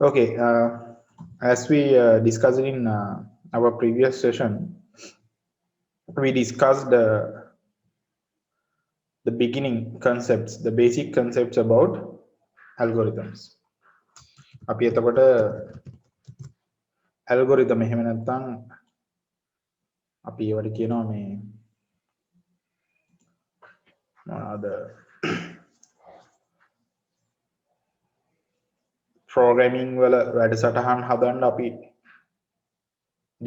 Okay, as we discussed in our previous session, we discussed the beginning concepts, the basic concepts about algorithms. අපි එතකොට algorithm එහෙම නැත්නම් අපි ඒවට කියනවා මේ මොනවාද programming වල වැඩසටහන් හදන්න අපි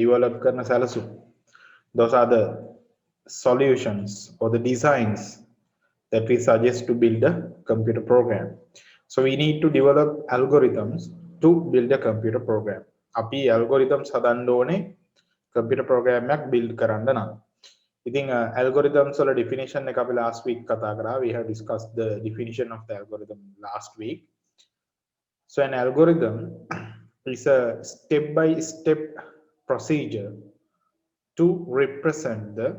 develop කරන සැලසුම්. Those are the solutions or the designs that we suggest to build a computer program. So we need to develop algorithms to build a computer program. අපි algorithms හදන්න ඕනේ computer program එකක් build කරන්න නම්. ඉතින් algorithms වල definition එක අපි last week කතා කරා. We have discussed the definition of the algorithm last week. So an algorithm is a step by step procedure to represent the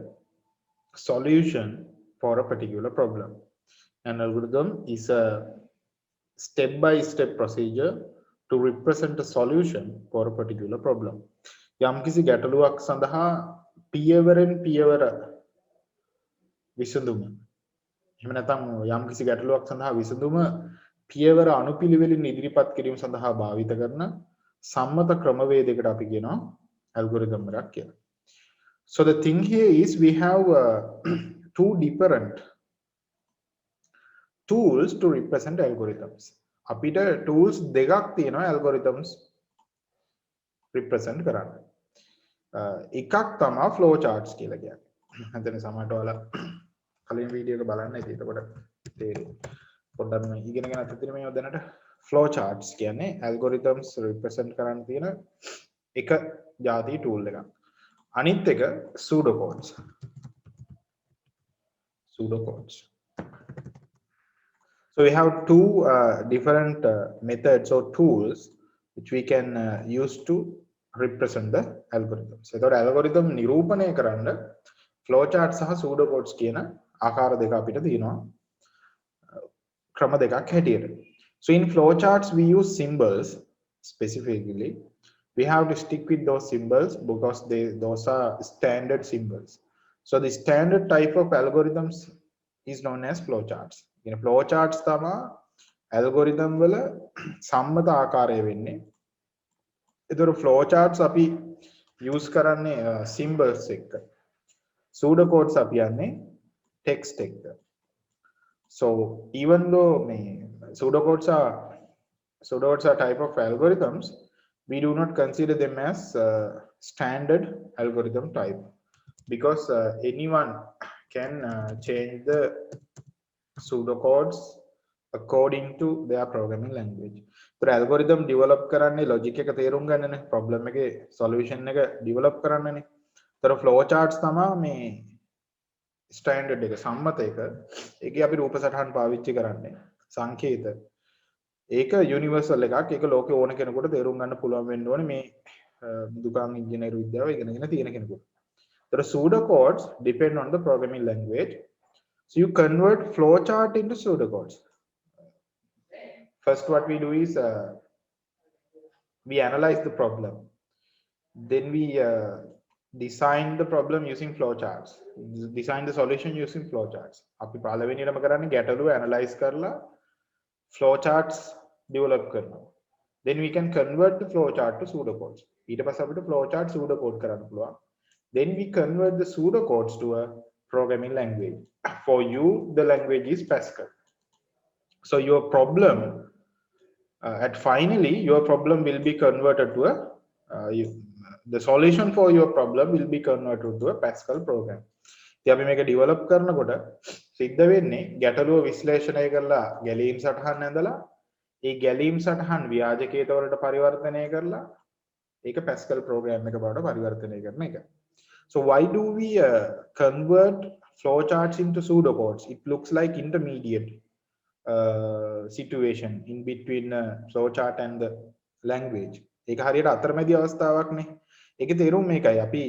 solution for a particular problem. An algorithm is a step-by-step procedure to represent a solution for a particular problem. යම්කිසි ගැටලුවක් සඳහා පියවරෙන් පියවර විසඳුම. එහෙම නැත්නම් යම්කිසි ගැටලුවක් සඳහා විසඳුම පියවර අනුපිළිවෙලින් ඉදිරිපත් කිරීම සඳහා භාවිත කරන සම්මත ක්‍රමවේදයකට අපි කියනවා algorithm එකක් කියලා. So the thing here is we have two different tools to represent algorithms. අපිට tools දෙකක් තියෙනවා algorithms represent කරන්න. එකක් තමයි flow charts කියලා කියන්නේ. හිතන්න සමහරට ඔයාලා කලින් වීඩියෝ එක බලන්න ඉතින් එතකොට පොඩ්ඩක් මේ ඉගෙනගෙන අතතින් මේ දැනට flow charts කියන්නේ algorithms represent කරන්න තියෙන එක ಜಾති tool එකක්. අනිත් එක pseudocodes. So we have two different methods or tools which we can use to represent the algorithms. එතකොට algorithm නිරූපණය කරන්න flowchart සහ pseudocodes කියන ආකාර දෙක අපිට තියෙනවා. ක්‍රම දෙකක් හැටියට. So in flowcharts we use symbols specifically. We have to stick with those symbols because those are standard symbols. So the standard type of algorithms is known as flowcharts. In flowcharts tama algorithm වල සම්මත ආකාරය වෙන්නේ. ඒතර flowcharts අපි use කරන්නේ symbols එක්ක. pseudocodes අපි යන්නේ text එක්ක. So even though pseudocodes are type of algorithms, we do not consider them as standard algorithm type because anyone can change the pseudocodes according to their programming language. So algorithm develop කරන්නේ logic එක තේරුම් ගන්නනේ, problem එකේ solution එක develop කරන්නනේ. ඒතර flow charts තමයි මේ standard එක සම්මත එක. ඒකේ අපි රූප සටහන් පාවිච්චි කරන්නේ සංකේත. ඒක යුනිවර්සල් එකක්. ඒක ලෝකේ ඕන කෙනෙකුට තේරුම් ගන්න පුළුවන් වෙන්න ඕනේ මේ දුකාන් ඉංජිනේරු විද්‍යාව ඉගෙනගෙන තියෙන කෙනෙකුට. ඒතර pseudocodes depend on the programming language. So you convert flowchart into pseudocodes. First what we do is we analyze the problem. Then we design the problem using flowcharts. Design the solution using flowcharts. අපි පළවෙනියටම කරන්නේ ගැටලුව analyze කරලා flowcharts develop කරනවා. Then we can convert the flowchart to pseudocodes. ඊට පස්සේ අපිට flowchart pseudocode කරන්න පුළුවන්. Then we convert the pseudocodes to a programming language. For you, the language is Pascal. So your problem, finally, your problem will be converted to the solution for your problem will be converted to a Pascal program. ඉතින් අපි මේක develop කරනකොට සිද්ධ වෙන්නේ ගැටලුව විශ්ලේෂණය කරලා ගැලීම් සටහන් ඇඳලා ඒ ගැලීම් සටහන් ව්‍යාජකේත වලට පරිවර්තනය කරලා ඒක Pascal program එක බවට පරිවර්තනය කරන එක. So why do we convert flowcharts into pseudocodes? It looks like intermediate situation in between flowchart and the language. ඒක හරියට අතරමැදි අවස්ථාවක් නේ. ඒකේ තේරුම මේකයි. අපි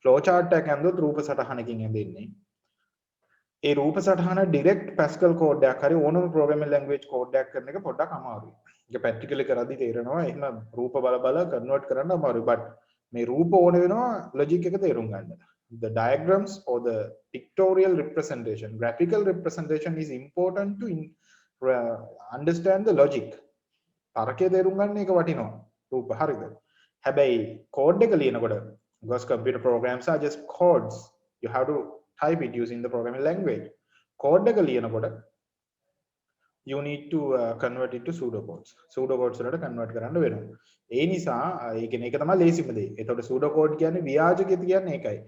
flowchart එකක් ඇඳුවොත් රූප සටහනකින් ඇඳෙන්නේ. ඒ රූප සටහන direct Pascal code එකක් හරි ඕනම programming language code එකක් කරන එක පොඩ්ඩක් අමාරුයි. ඒක ප්‍රැක්ටිකලි කරද්දි තේරෙනවා එහෙම රූප බල බල කන්වර්ට් කරන්න අමාරුයි. but මේ රූප ඕන වෙනවා ලොජික් එක තේරුම් ගන්න. The diagrams or the pictorial representation, graphical representation is important to understand the logic. තරකය තේරුම් ගන්න එක වටිනවා. රූප හරිද? හැබැයි කෝඩ් එක ලියනකොට because computer programs are just codes. You have to type it using the programming language. Code එක ලියනකොට you need to convert it to pseudocodes. Pseudocodes වලට convert කරන්න වෙනවා. ඒ නිසා ඒ කියන්නේ ඒක තමයි ලේසිම දේ. එතකොට pseudocode කියන්නේ ව්‍යාජකෙත් කියන්නේ ඒකයි.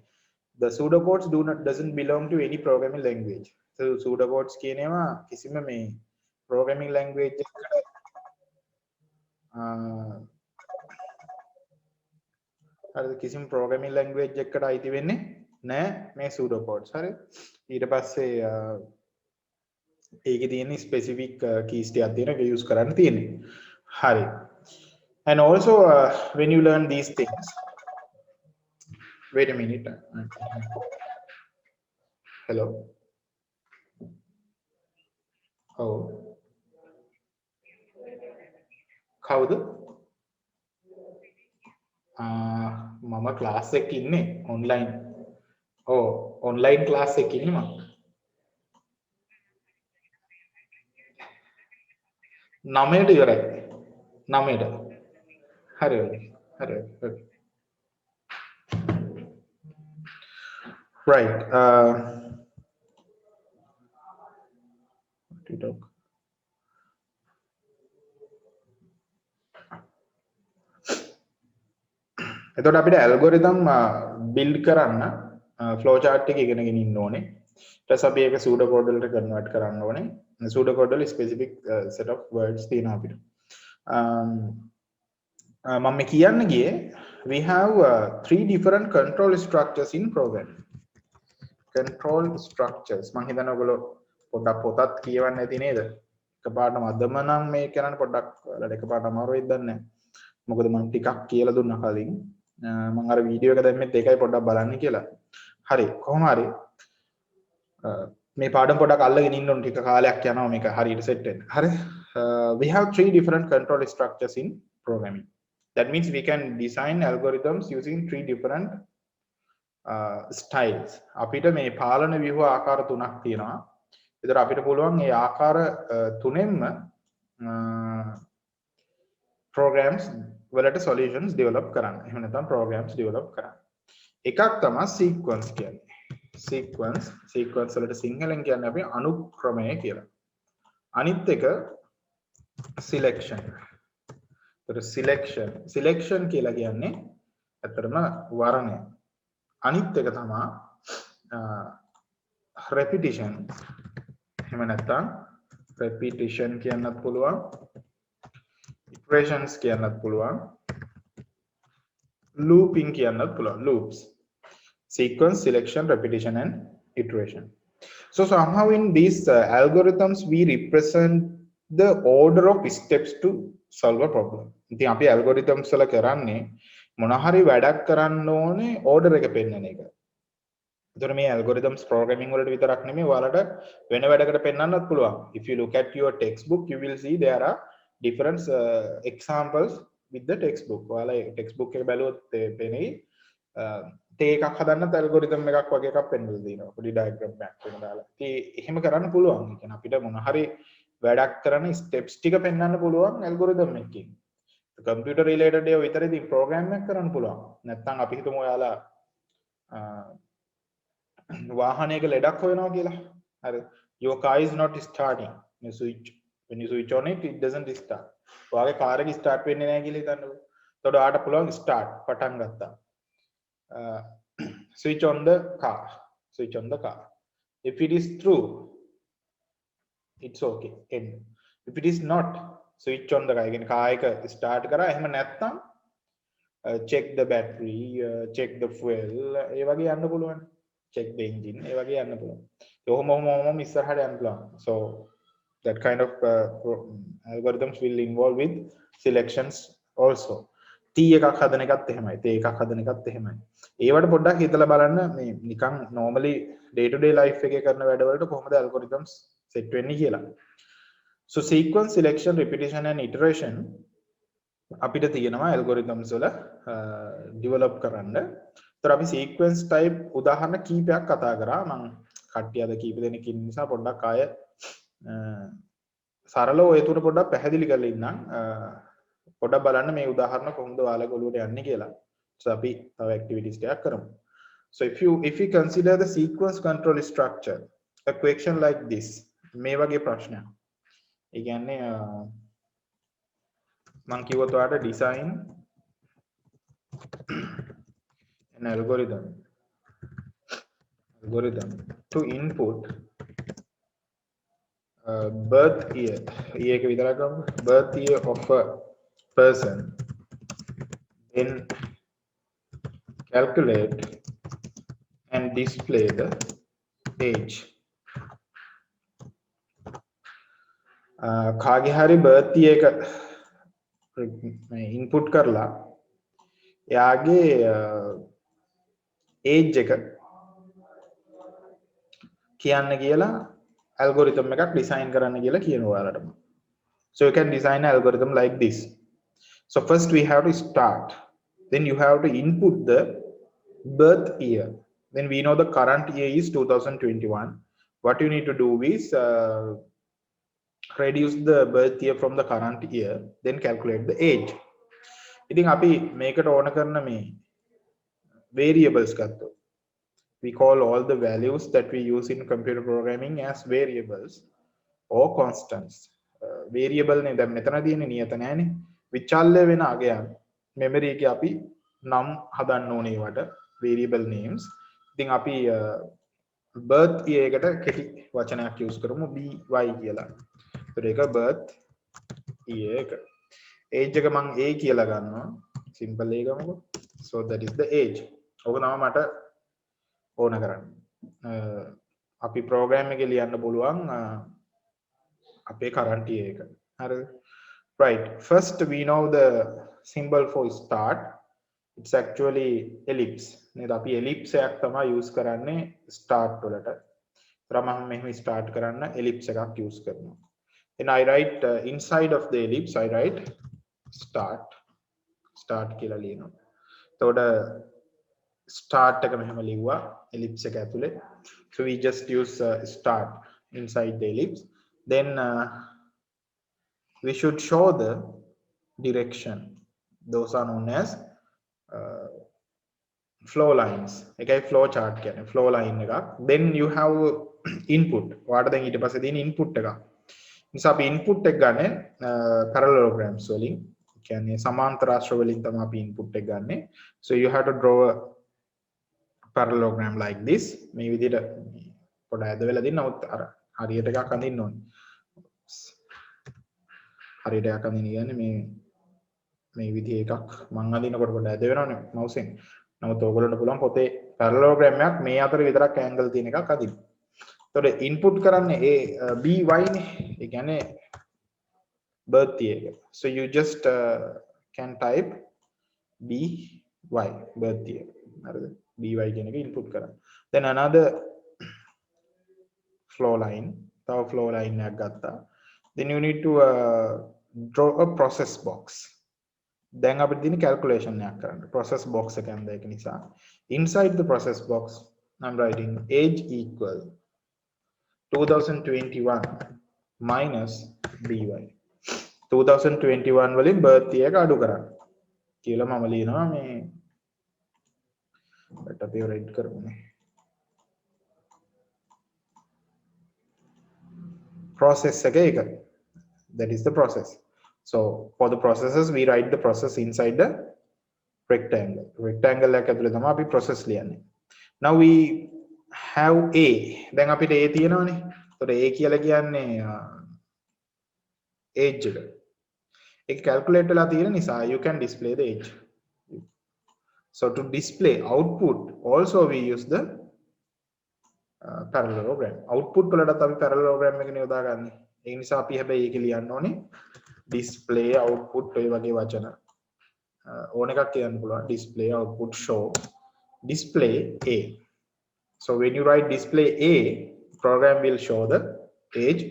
The pseudocodes doesn't belong to any programming language. So pseudocodes කියනවා කිසිම මේ programming language එකකට හරිද කිසිම programming language එකකට අයිති වෙන්නේ නැහැ මේ pseudocodes. හරි. ඊට පස්සේ ඒකේ තියෙන specific keys ටිකක් තියෙනවා ඒක use කරන්න තියෙන්නේ. හරි. And also when you learn these things, wait a minute. Hello. Oh. කවුද? මම ක්ලාස් එකක ඉන්නේ online. ඔව් online ක්ලාස් එකක ඉන්නේ මම. 9ට ඉවරයි. 9ට. හරි. Right. එතකොට අපිට ඇල්ගොරිතම් බිල්ඩ් කරන්න ෆ්ලෝ chart එක ඉගෙනගෙන ඉන්න ඕනේ. ඊට පස්සේ අපි ඒක pseudo code වලට කන්වර්ට් කරන්න ඕනේ. pseudo code වල specific set of words තියෙනවා අපිට. මම කියන්න ගියේ we have three different control structures in programming. Control structures මම හිතන්නේ ඔයගොල්ලෝ පොඩ්ඩක් පොතත් කියවන්න ඇති නේද? එකපාරටම අදම නම් මේ කරන්න පොඩ්ඩක් ඔයාලට එකපාරට අමාරු වෙයිද දන්නේ නැහැ. මොකද මම ටිකක් කියලා දුන්නා කලින්. මම අර වීඩියෝ එක දැම්මෙත් ඒකයි පොඩ්ඩක් බලන්න කියලා. හරි කොහොම හරි මේ පාඩම පොඩ්ඩක් අල්ලගෙන ඉන්න ඕන ටික කාලයක් යනවා මේක හරියට සෙට් වෙන්න. හරි. We have three different control structures in programming. That means we can design algorithms using three different styles. අපිට මේ පාලන ව්‍යුහ ආකාර තුනක් තියෙනවා. ඒතර අපිට පුළුවන් මේ ආකාර තුනෙන්ම programs වලට solutions develop කරන්න. එහෙම නැත්නම් programs develop කරන්න. එකක් තමයි sequence කියන්නේ. sequence වලට සිංහලෙන් කියන්නේ අපි අනුක්‍රමය කියලා. අනිත් එක selection. ඒතර selection කියලා කියන්නේ ඇත්තටම වර්ණය. අනිත් එක තමයි repetition. එහෙම නැත්නම් repetition කියන්නත් පුළුවන්. iterations කියන්නත් පුළුවන්. looping කියන්නත් පුළුවන්. loops. Sequence, selection, repetition and iteration. So somehow in these algorithms we represent the order of steps to solve a problem. ඉතින් අපි algorithms වල කරන්නේ මොන හරි වැඩක් කරන්න ඕනේ order එක පෙන්නන එක. ඒතර මේ algorithms programming වලට විතරක් නෙමෙයි ඔයාලට වෙන වැඩකට පෙන්වන්නත් පුළුවන්. If you look at your textbook you will see there are different examples with the textbook. ඔයාලා textbook එක බැලුවොත් පෙනෙයි තේ එකක් හදන්න ඇල්ගොරිතම් එකක් වගේ එකක් පෙන්වලා දෙනවා. පොඩි ඩයග්‍රෑම් එකක් වෙන දාලා. ඉතින් එහෙම කරන්න පුළුවන්. ඒ කියන්නේ අපිට මොන හරි වැඩක් කරන ස්ටෙප්ස් ටික පෙන්වන්න පුළුවන් ඇල්ගොරිතම් එකකින්. කම්පියුටර් රිලේටඩ් ඒවා විතරදී ප්‍රෝග්‍රෑම් එකක් කරන්න පුළුවන්. නැත්නම් අපි හිතමු ඔයාලා වාහනයක ලෙඩක් හොයනවා කියලා. හරි. Your car is not starting. When you switch on it, it doesn't start. ඔයාගේ කාර් එක ස්ටාර්ට් වෙන්නේ නැහැ කියලා හිතන්නකෝ. එතකොට ඔයාට පුළුවන් ස්ටාර්ට් පටන් ගත්තා. Switch on the car. If it is true, it's okay. End. If it is not, switch on the car. Again, car එක start කරා. එහෙම නැත්නම් check the battery, check the fuel. ඒ වගේ යන්න පුළුවන්. Check the engine. ඒ වගේ යන්න පුළුවන්. ඔහොම ඉස්සරහට යන්න පුළුවන්. So that kind of algorithms will involve with selections also. T එකක් හදන එකත් එහෙමයි. T එකක් හදන එකත් එහෙමයි. ඒවට පොඩ්ඩක් හිතලා බලන්න මේ නිකන් normally day to day life එකේ කරන වැඩවලට කොහොමද algorithms set වෙන්නේ කියලා. So sequence selection, repetition and iteration අපිට තියෙනවා algorithms වල develop කරන්න. ඒතර අපි sequence type උදාහරණ කීපයක් කතා කරා. මම කට්ටිය අද කීප දෙනෙක් ඉන්න නිසා පොඩ්ඩක් ආය සරලව ඒ තුන පොඩ්ඩක් පැහැදිලි කරලා ඉන්නම්. පොඩ්ඩක් බලන්න මේ උදාහරණ කොහොමද ඔයාලගේ ඔළුවට යන්නේ කියලා. So අපි තව activities ටිකක් කරමු. So if you consider the sequence control structure, a question like this, මේ වගේ ප්‍රශ්නයක්. ඒ කියන්නේ මම කිව්වොත් ඔයාලට design an algorithm to input birth year එක විතරක් ගමු, birth year of a person, then calculate and display the age. කාගේ හරි birth year එක input කරලා එයාගේ age එක කියන්න කියලා algorithm එකක් design කරන්න කියලා කියනවා ඔයාලට. So you can design an algorithm like this. So first we have to start, then you have to input the birth year. Then we know the current year is 2021. What you need to do is reduce the birth year from the current year, then calculate the age. ඉතින් අපි මේකට ඕන කරන මේ variables ගත්තොත්, we call all the values that we use in computer programming as variables or constants. Variable නේ දැන් මෙතන තියෙන්නේ නියත නෑනේ. විචල්්‍ය වෙන අගයන් memory එකේ අපි නම් හදන්න ඕනේ ඒවට variable names. ඉතින් අපි birth year එකට කෙටි වචනයක් use කරමු by කියලා. ඒතර ඒක birth year එක. age එක මම a කියලා ගන්නවා. simple a ගමුකෝ. So that is the age. ඔක තමයි මට ඕන කරන්නේ. අපි program එකේ ලියන්න පුළුවන් අපේ current year එක. හරිද? Right. First we know the symbol for start. It's actually ellipse. නේද? අපි ellipse එකක් තමයි use කරන්නේ start වලට. ඒතර මම මෙහෙම start කරන්න ellipse එකක් use කරනවා. Then I write inside of the ellipse I write start කියලා ලියනවා. එතකොට start එක මෙහෙම ලිව්වා ellipse එක ඇතුලේ. So we just use start inside the ellipse. Then we should show the direction. Those are known as flow lines. එකයි flow chart කියන්නේ flow line එකක්. Then you have input. ඔයාලට දැන් ඊට පස්සේ තියෙන input එක. නිසා අපි input එක ගන්න parallelograms වලින්. කියන්නේ සමාන්තර රාශි වලින් තමයි අපි input එක ගන්නෙ. So you have to draw a parallelogram like this. මේ විදිහට පොඩ ඇද වෙලා දින්න නමුත් අර හරියට එකක් අඳින්න ඕනේ. හරියට එකක් අඳින්න කියන්නේ මේ විදිහේ එකක් මම අඳිනකොට පොඩ ඇද වෙනවනේ mouse එකෙන්. නමුත් ඕගොල්ලන්ට පුළුවන් පොතේ parallelogram එකක් මේ අතර විතරක් angle තියෙන එකක් අදින්න. එතකොට input කරන්නේ by නේ. ඒ කියන්නේ birth year. So you just can type by birth year. හරිද? by කියන එක input කරන්න. Then another flow line. තව flow line එකක් ගත්තා. Then you need to draw a process box. දැන් අපිට තියෙන calculation එකක් කරන්න. process box එක යන දෙයක නිසා. Inside the process box I'm writing age equal 2021 minus by. 2021 වලින් birth year එක අඩු කරන්න කියලා මම ලියනවා මේ කට අපි රෙඩ් කරමුනේ. process එක ඒක. That is the process. So for the processes we write the process inside the rectangle. Rectangle එක ඇතුලේ තමයි අපි process ලියන්නේ. Now we have a. දැන් අපිට a තියෙනවනේ. එතකොට a කියලා කියන්නේ age එක. ඒක calculate වෙලා තියෙන නිසා you can display the age. So to display output also we use the parallelogram. Output වලටත් අපි parallelogram එකනේ යොදාගන්නේ. ඒ නිසා අපි හැබැයි ඒක ලියන්න ඕනේ display output ඔය වගේ වචන ඕන එකක් කියන්න පුළුවන්. display output show display a. So when you write display a, program will show the age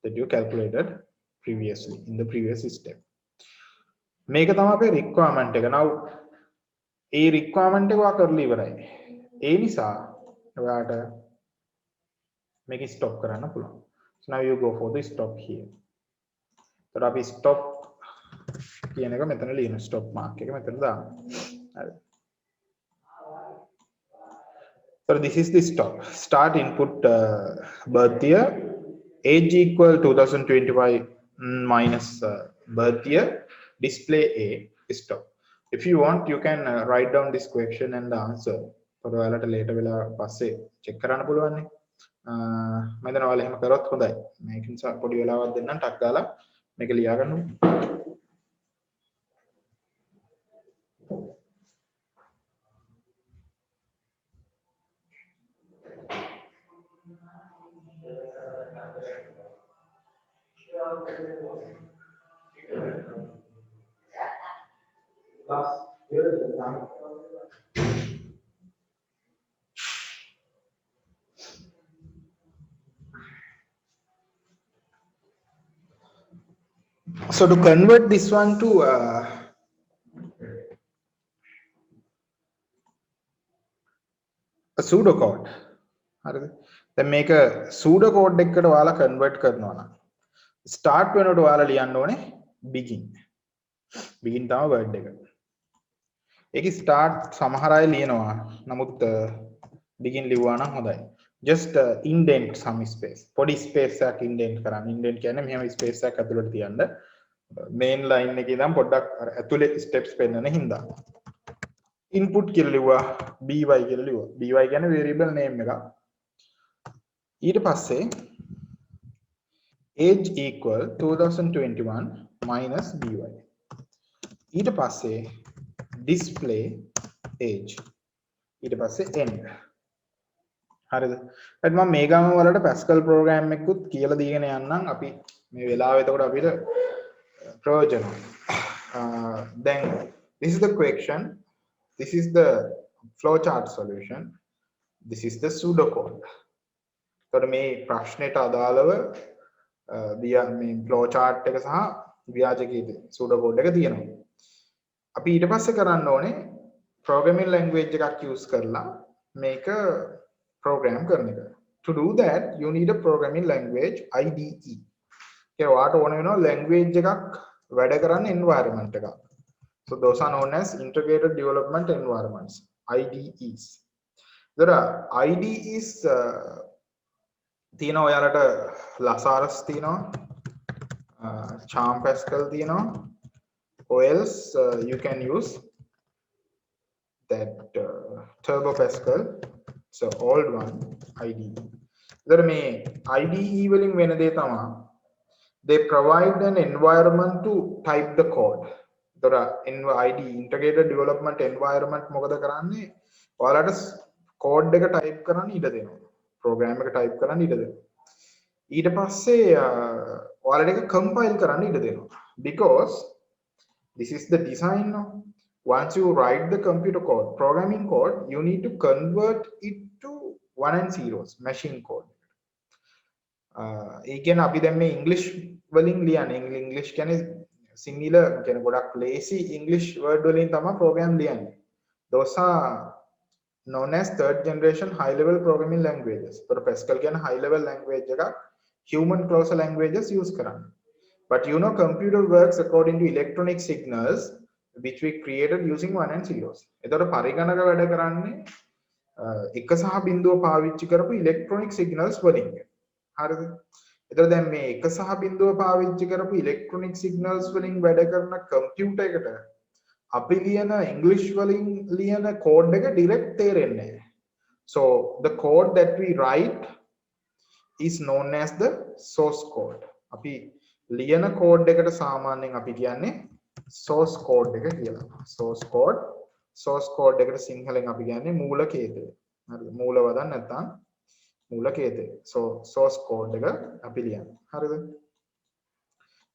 that you calculated previously in the previous step. මේක තමයි අපේ requirement එක. Now ඒ requirement එක ඔයා කරලා ඉවරයි. ඒ නිසා ඔයාට මේක stop කරන්න පුළුවන්. So now you go for the stop here. So අපි stop කියන එක මෙතන ලියන stop mark එක මෙතන දාන්න. හරි. So this is the stop. Start input birth year. Age equal 2025 minus birth year. Display A. Stop. If you want, you can write down this question and the answer. For ඔයාලට later වෙලා පස්සේ check කරන්න පුළුවන් නේ. මම හිතනවා ඔයාලා එහෙම කරොත් හොඳයි. මේක නිසා පොඩි වෙලාවක් දෙන්නම් ටක් ගාලා මේක ලියා ගන්න. So to convert this one to a pseudocode, then make a pseudocode එකකට ඔයාලා convert කරනවා නම් start වෙනකොට ඔයාලා ලියන්න ඕනේ begin. begin තමයි word එක. ඒක start සමහර අය ලියනවා. නමුත් begin ලිව්වා නම් හොඳයි. Just indent some space. පොඩි space එකක් indent කරන්න. indent කියන්නේ මෙහෙම space එකක් ඇතුළට තියන්න. main line එකේ ඉඳන් පොඩ්ඩක් ඇතුලේ steps පෙන්නන හින්දා. input කියලා ලිව්වා by කියලා ලිව්වා. by කියන්නේ variable name එක. ඊට පස්සේ age equal 2021 minus by. ඊට පස්සේ display age. ඊට පස්සේ end. හරිද? ඊට මම මේ ගාම වලට Pascal program එකකුත් කියලා දීගෙන යන්නම් අපි මේ වෙලාව එතකොට අපිට ප්‍රයෝජන. Then this is the question, this is the flowchart solution, this is the pseudocode. එතකොට මේ ප්‍රශ්නෙට අදාළව මේ flowchart එක සහ ව්‍යාජකයේ pseudocode එක තියෙනවා. අපි ඊට පස්සේ කරන්න ඕනේ programming language එකක් use කරලා මේක program කරන එක. To do that you need a programming language IDE. ඒ වාට ඕන වෙනවා language එකක් වැඩ කරන්න environment එකක්. So those are known as integrated development environments, IDEs. There are IDEs තියෙනවා ඔයාලට Lazarus තියෙනවා, Charm Pascal තියෙනවා, or else you can use that Turbo Pascal. So old one IDE. There may IDE වලින් වෙන දේ තමයි they provide an environment to type the code. There IDE integrated development environment මොකද කරන්නේ? ඔයාලට code එක type කරන්න ඉඩ දෙනවා. program එක type කරන්න ඉඩ දෙනවා. ඊට පස්සේ ඔයාලට ඒක compile කරන්න ඉඩ දෙනවා. Because this is the design now. Once you write the computer code, programming code, you need to convert it to 1 and zeros, machine code. ඒ කියන්නේ අපි දැන් මේ English වලින් ලියන්නේ. English කියන්නේ සිංහල කියන්නේ ගොඩක් lazy English word වලින් තමයි program ලියන්නේ. Those are known as third generation high level programming languages. So Pascal කියන්නේ high level language එකක් human closer languages use කරන්නේ. But you know computer works according to electronic signals which we created using 1 and zeros. එතකොට පරිගණක වැඩ කරන්නේ එක සහ බිඳුව පාවිච්චි කරපු electronic signals වලින්. හරිද? එතකොට දැන් මේ එක සහ බිඳුව පාවිච්චි කරපු electronic signals වලින් වැඩ කරන computer එකට අපි ලියන English වලින් ලියන code එක direct තේරෙන්නේ නැහැ. So the code that we write is known as the source code. අපි ලියන code එකට සාමාන්‍යයෙන් අපි කියන්නේ source code එක කියලා. source code එකට සිංහලෙන් අපි කියන්නේ මූලකේතය. හරිද? මූලවදන් නැත්නම් මූලකේතය. So source code එක අපි ලියන්නේ. හරිද?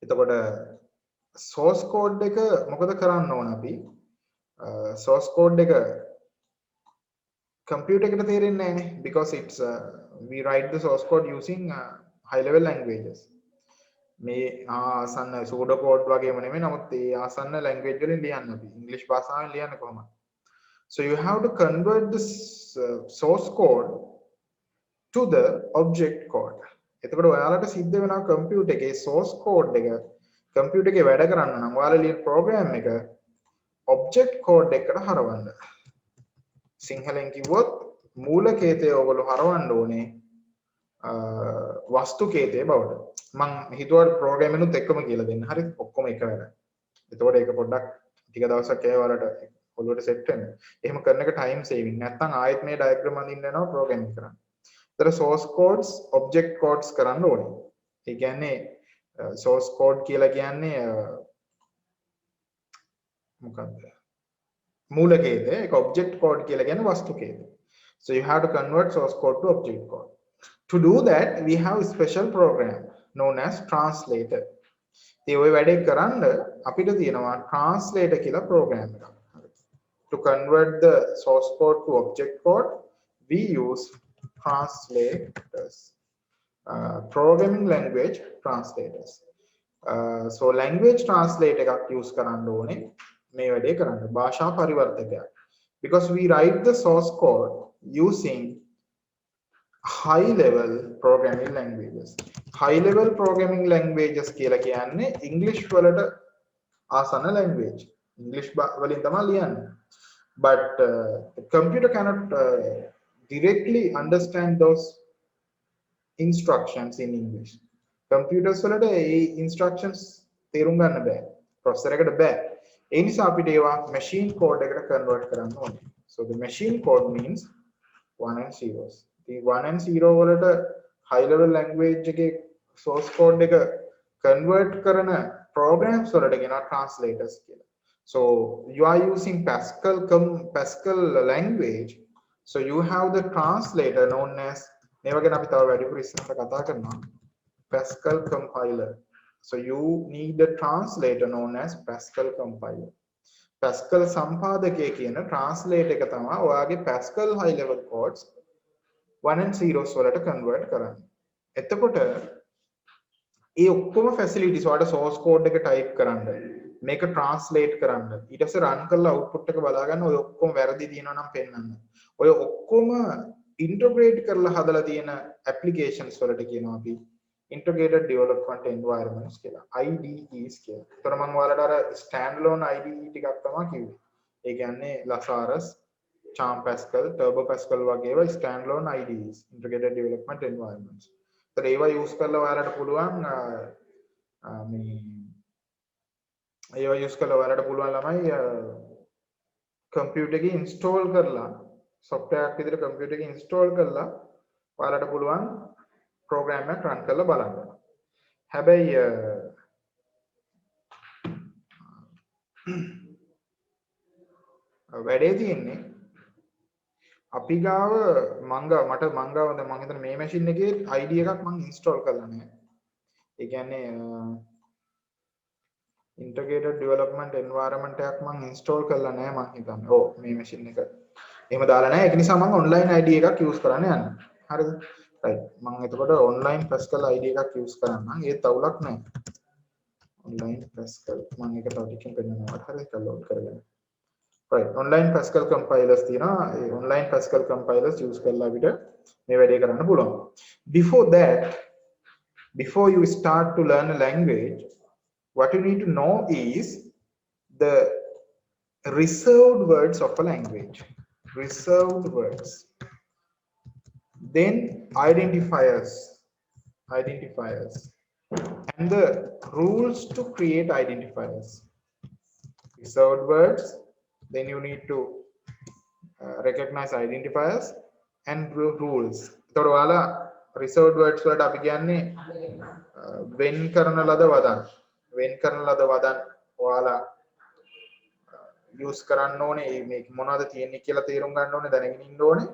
එතකොට source code එක මොකද කරන්න ඕන අපි? source code එක computer එකට තේරෙන්නේ නැහැ නේ. Because it's we write the source code using high level languages. මේ ආසන්න සූඩෝ කෝඩ් වගේම නෙමෙයි නමුත් ඒ ආසන්න ලැන්ග්වේජ් වලින් ලියන්න අපි ඉංග්‍රීසි භාෂාවෙන් ලියන්න කොහොමද so you have to convert this source code to the object code එතකොට ඔයාලට සිද්ධ වෙනවා කම්පියුටර් එකේ source code එක කම්පියුටර් එකේ වැඩ කරන්න නම් ඔයාලා ලියන ප්‍රෝග්‍රෑම් එක object code එකට හරවන්න සිංහලෙන් කිව්වොත් මූලකේතය ඔයගොල්ලෝ හරවන්න ඕනේ වස්තු කේතය බවට මම හිතුවා ප්‍රෝග්‍රෑම් එකනුත් එක්කම කියලා දෙන්න. හරිද? ඔක්කොම එක වැඩ. එතකොට ඒක පොඩ්ඩක් ටික දවසක් ඒ වලට ඔළුවට සෙට් වෙන්න. එහෙම කරන එක ටයිම් සේවින්. නැත්නම් ආයෙත් මේ ඩයග්‍රෑම් අඳින්න යනවා ප්‍රෝග්‍රෑමින් කරන්න. ඒතර source codes object codes කරන්න ඕනේ. ඒ කියන්නේ source code කියලා කියන්නේ මොකක්ද? මූලකේතය. ඒක object code කියලා කියන්නේ වස්තු කේතය. So you have to convert source code to object code. To do that, we have a special program known as translator. ඒ ඔය වැඩේ කරන්න අපිට තියෙනවා translator කියලා program එකක්. To convert the source code to object code, we use translators. Programming language translators. So language translator එකක් use කරන්න ඕනේ මේ වැඩේ කරන්න. භාෂා පරිවර්තකයක්. Because we write the source code using high level programming languages. High level programming languages කියලා කියන්නේ English වලට ආසන්න language. English වලින් තමයි ලියන්නේ. But the computer cannot directly understand those instructions in English. Computers වලට ඒ instructions තේරුම් ගන්න බෑ. processor එකට බෑ. ඒ නිසා අපිට ඒවා machine code එකට convert කරන්න ඕනේ. So the machine code means 1 and zeros. The 1 and 0 වලට high level language එකේ source code එක convert කරන programs වලට කියනවා translators කියලා. So you are using Pascal language. So you have the translator known as මේ වගේ අපි තව වැඩිපුර ඉස්සරහට කතා කරනවා Pascal compiler. So you need a translator known as Pascal compiler. Pascal සම්පාදකය කියන translate එක තමයි ඔයාගේ Pascal high level codes 1 and 0s වලට convert කරන්න. එතකොට ඒ ඔක්කොම facilities ඔයාලට source code එක type කරන්න, මේක translate කරන්න, ඊට පස්සේ run කරලා output එක බලා ගන්න ඔය ඔක්කොම වැරදි තියෙනවා නම් පෙන්නන්න. ඔය ඔක්කොම integrate කරලා හදලා තියෙන applications වලට කියනවා අපි integrated development environments කියලා IDEs කියලා. ඒතර මම ඔයාලට අර standalone IDE ටිකක් තමයි කිව්වේ. ඒ කියන්නේ Lazarus, Charm Pascal, Turbo Pascal වගේ ඒවා standalone IDEs, integrated development environments. ඒතර ඒවා use කරලා ඔයාලට පුළුවන් ඒවා use කරලා ඔයාලට පුළුවන් ළමයි computer එකේ install කරලා software එකක් විදිහට computer එකේ install කරලා ඔයාලට පුළුවන් program එක run කරලා බලන්න. හැබැයි වැඩේ තියෙන්නේ අපි ගාව මට මංගාව දැන් මම හිතන මේ මැෂින් එකේ ID එකක් මම install කරලා නැහැ. ඒ කියන්නේ integrated development environment එකක් මම install කරලා නැහැ මම හිතන්නේ. ඔව් මේ මැෂින් එක. එහෙම දාලා නැහැ. ඒක නිසා මම online ID එකක් use කරන්න යන්නේ. හරිද? right. මම එතකොට online Pascal ID එකක් use කරන්නම්. ඒත් අවුලක් නැහැ. online Pascal මම ඒක තව ටිකකින් පෙන්නනවා. හරිද? download කරගන්න. right. online Pascal compilers තියෙනවා. ඒ online Pascal compilers use කරලා අපිට මේ වැඩේ කරන්න පුළුවන්. Before you start to learn a language, what you need to know is the reserved words of a language. Reserved words. Then identifiers, and the rules to create identifiers. Reserved words, then you need to recognize identifiers and rules. එතකොට ඔයාලා reserved words වලට අපි කියන්නේ වෙන් කරන ලද වදන් ඔයාලා use කරන්න ඕනේ. මේ මොනවද තියෙන්නේ කියලා තේරුම් ගන්න ඕනේ, දැනගෙන ඉන්න ඕනේ.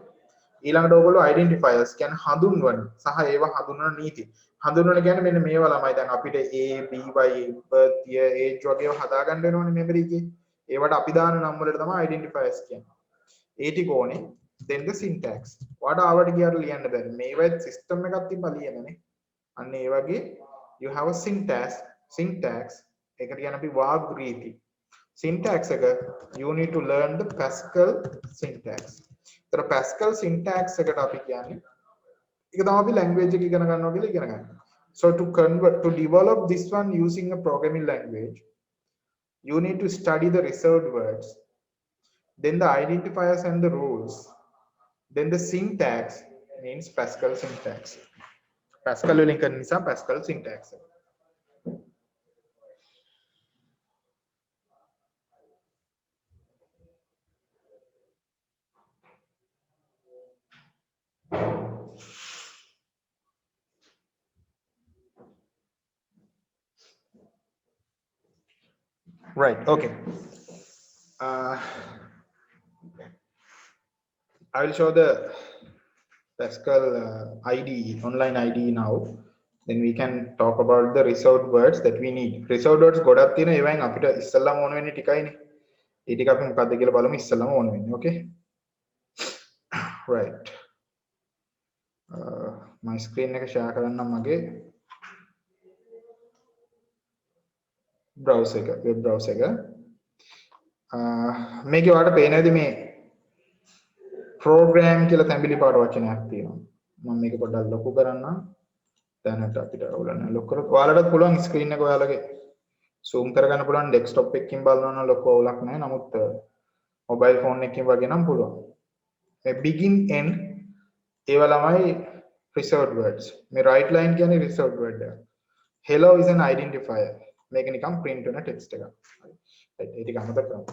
ඊළඟට ඔයගොල්ලෝ identifiers කියන්නේ හඳුන්වන සහ ඒවා හඳුන්වන නීති. හඳුන්වන කියන්නේ මෙන්න මේවා ළමයි. දැන් අපිට A, B, Y, birth year, age වගේ ඒවා හදා ගන්න වෙනවනේ memory එකේ. ඒවට අපි දාන නම් වලට තමයි identifiers කියන්නේ. ඒ ටික ඕනේ. then the syntax. ඔයාලට ආවට ගියාට ලියන්න බැරි. මේවත් system එකක් තිබ්බා ලියනනේ. අන්න ඒ වගේ you have a syntax එකට කියන අපි වාග් රීති syntax එක you need to learn the Pascal syntax. ඒතර Pascal syntax එකට අපි කියන්නේ ඒක තමයි අපි language එක ඉගෙන ගන්නවා කියලා ඉගෙන ගන්න. So to develop this one using a programming language, you need to study the reserved words, then the identifiers and the rules, then the syntax means Pascal syntax. Pascal වලින් කරන නිසා Pascal syntax. Right, okay. I will show the Pascal IDE, online IDE now. Then we can talk about the reserved words that we need. Reserved words ගොඩක් තියෙනවා. ඒවෙන් අපිට ඉස්සල්ලාම ඕන වෙන්නේ ටිකයිනේ. ඒ ටික අපි මොකක්ද කියලා බලමු ඉස්සල්ලාම ඕන වෙන්නේ. Okay? Right. My screen එක share කරන්නම් මගේ browser එක, web browser එක. මේකේ ඔයාලට පේනවාද මේ program කියලා තැඹිලි පාට වචනයක් තියෙනවා. මම මේක පොඩ්ඩක් ලොකු කරන්නම්. දැනට අපිට අවුලන්නේ ලොකු කරොත් ඔයාලටත් පුළුවන් ස්ක්‍රීන් එක ඔයාලගේ zoom කරගන්න පුළුවන් desktop එකකින් බලනවා නම් ලොකු අවුලක් නැහැ. නමුත් mobile phone එකකින් වගේ නම් පුළුවන්. මේ begin end ඒවා ළමයි reserved words. මේ right line කියන්නේ reserved word එක. Hello is an identifier. මේක නිකන් print වෙන text එකක්. හරි. ඒ ටික අමතක කරමු.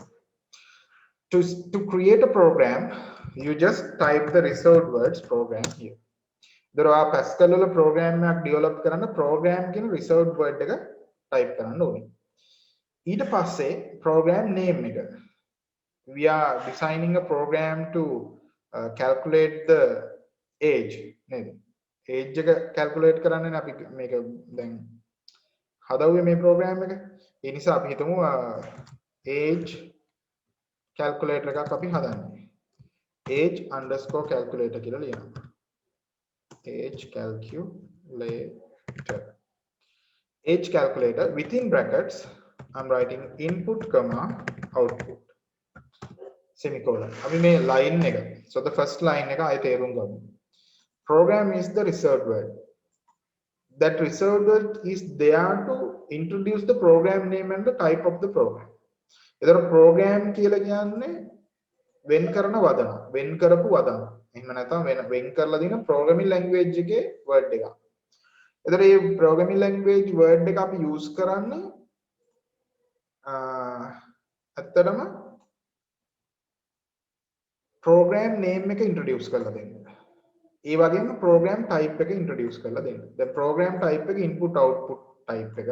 To create a program, you just type the reserved words program here. There are Pascal වල program එකක් develop කරන්න program කියන reserved word එක type කරන්න ඕනේ. ඊට පස්සේ program name එක. We are designing a program to calculate the age නේද? age එක calculate කරන්නේ අපි මේක දැන් හදවුවේ මේ program එක. ඒ නිසා අපි හිතමු age calculator එකක් අපි හදන්නේ. age underscore calculator කියලා ලියනවා. age calculator. Age calculator within brackets I'm writing input comma output semicolon. අපි මේ line එක. So the first line එක ආයෙ තේරුම් ගමු. Program is the reserved word. That reserved word is there to introduce the program name and the type of the program. ඒතර program කියලා කියන්නේ වෙන් කරන වදන, වෙන් කරපු වදන. එහෙම නැත්නම් වෙන් කරලා දින programming language එකේ word එක. ඒතර මේ programming language word එක අපි use කරන්නේ ඇත්තටම program name එක introduce කරලා දෙන්න. ඒ වගේම program type එක introduce කරලා දෙන්න. දැන් program type එක input output type එක.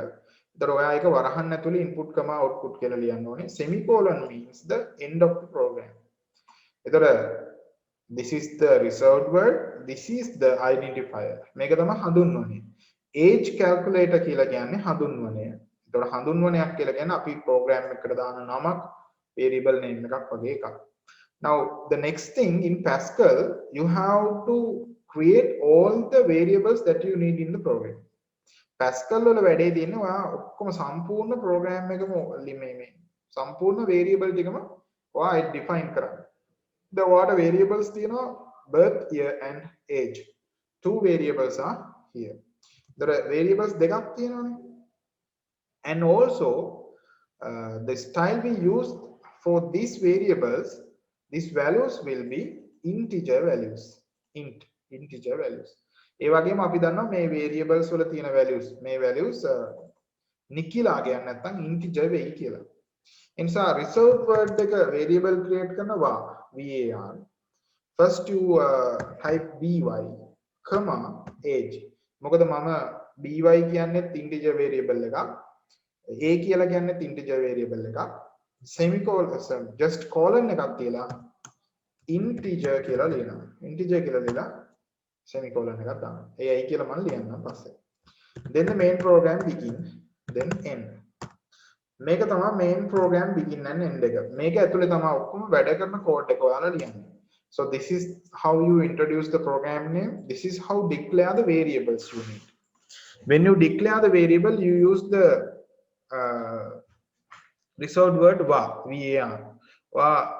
ඒතර ඔයා ඒක වරහන් ඇතුලේ input comma output කියලා ලියන්න ඕනේ. Semicolon means the end of the program. ඒතර this is the reserved word, this is the identifier. මේක තමයි හඳුන්වන්නේ. age calculator කියලා කියන්නේ හඳුන්වනය. ඒතකොට හඳුන්වනයක් කියලා කියන්නේ අපි program එකකට දාන නමක් variable name එකක් වගේ එකක්. Now the next thing in Pascal, you have to create all the variables that you need in the program. Pascal වල වැඩේ තියෙන්නේ ඔයා ඔක්කොම සම්පූර්ණ program එකම මේ සම්පූර්ණ variable ටිකම ඔයා define කරන්න. The water variables තියෙනවා birth year and age. Two variables are here. There are variables දෙකක් තියෙනවානේ. And also the style we use for these variables, these values will be integer values. Integer values. ඒ වගේම අපි දන්නවා මේ variables වල තියෙන values. මේ values නිකිලා ගියන් නැත්නම් integer වෙයි කියලා. ඒ නිසා reserved word එක variable create කරනවා var. First you type by comma age. මොකද මම by කියන්නේ integer variable එකක්. a කියලා කියන්නේ integer variable එකක්. Semicolon just colon එකක් තියලා integer කියලා ලියනවා. integer කියලා ලියලා semicolon එකක් දානවා. ඒයි කියලා මම ලියන්නම් පස්සේ. Then the main program begin, then end. මේක තමයි main program begin and end එක. මේක ඇතුලේ තමයි ඔක්කොම වැඩ කරන code එක ඔයාලා ලියන්නේ. So this is how you introduce the program name. This is how declare the variables you need. When you declare the variable, you use the reserved word var. var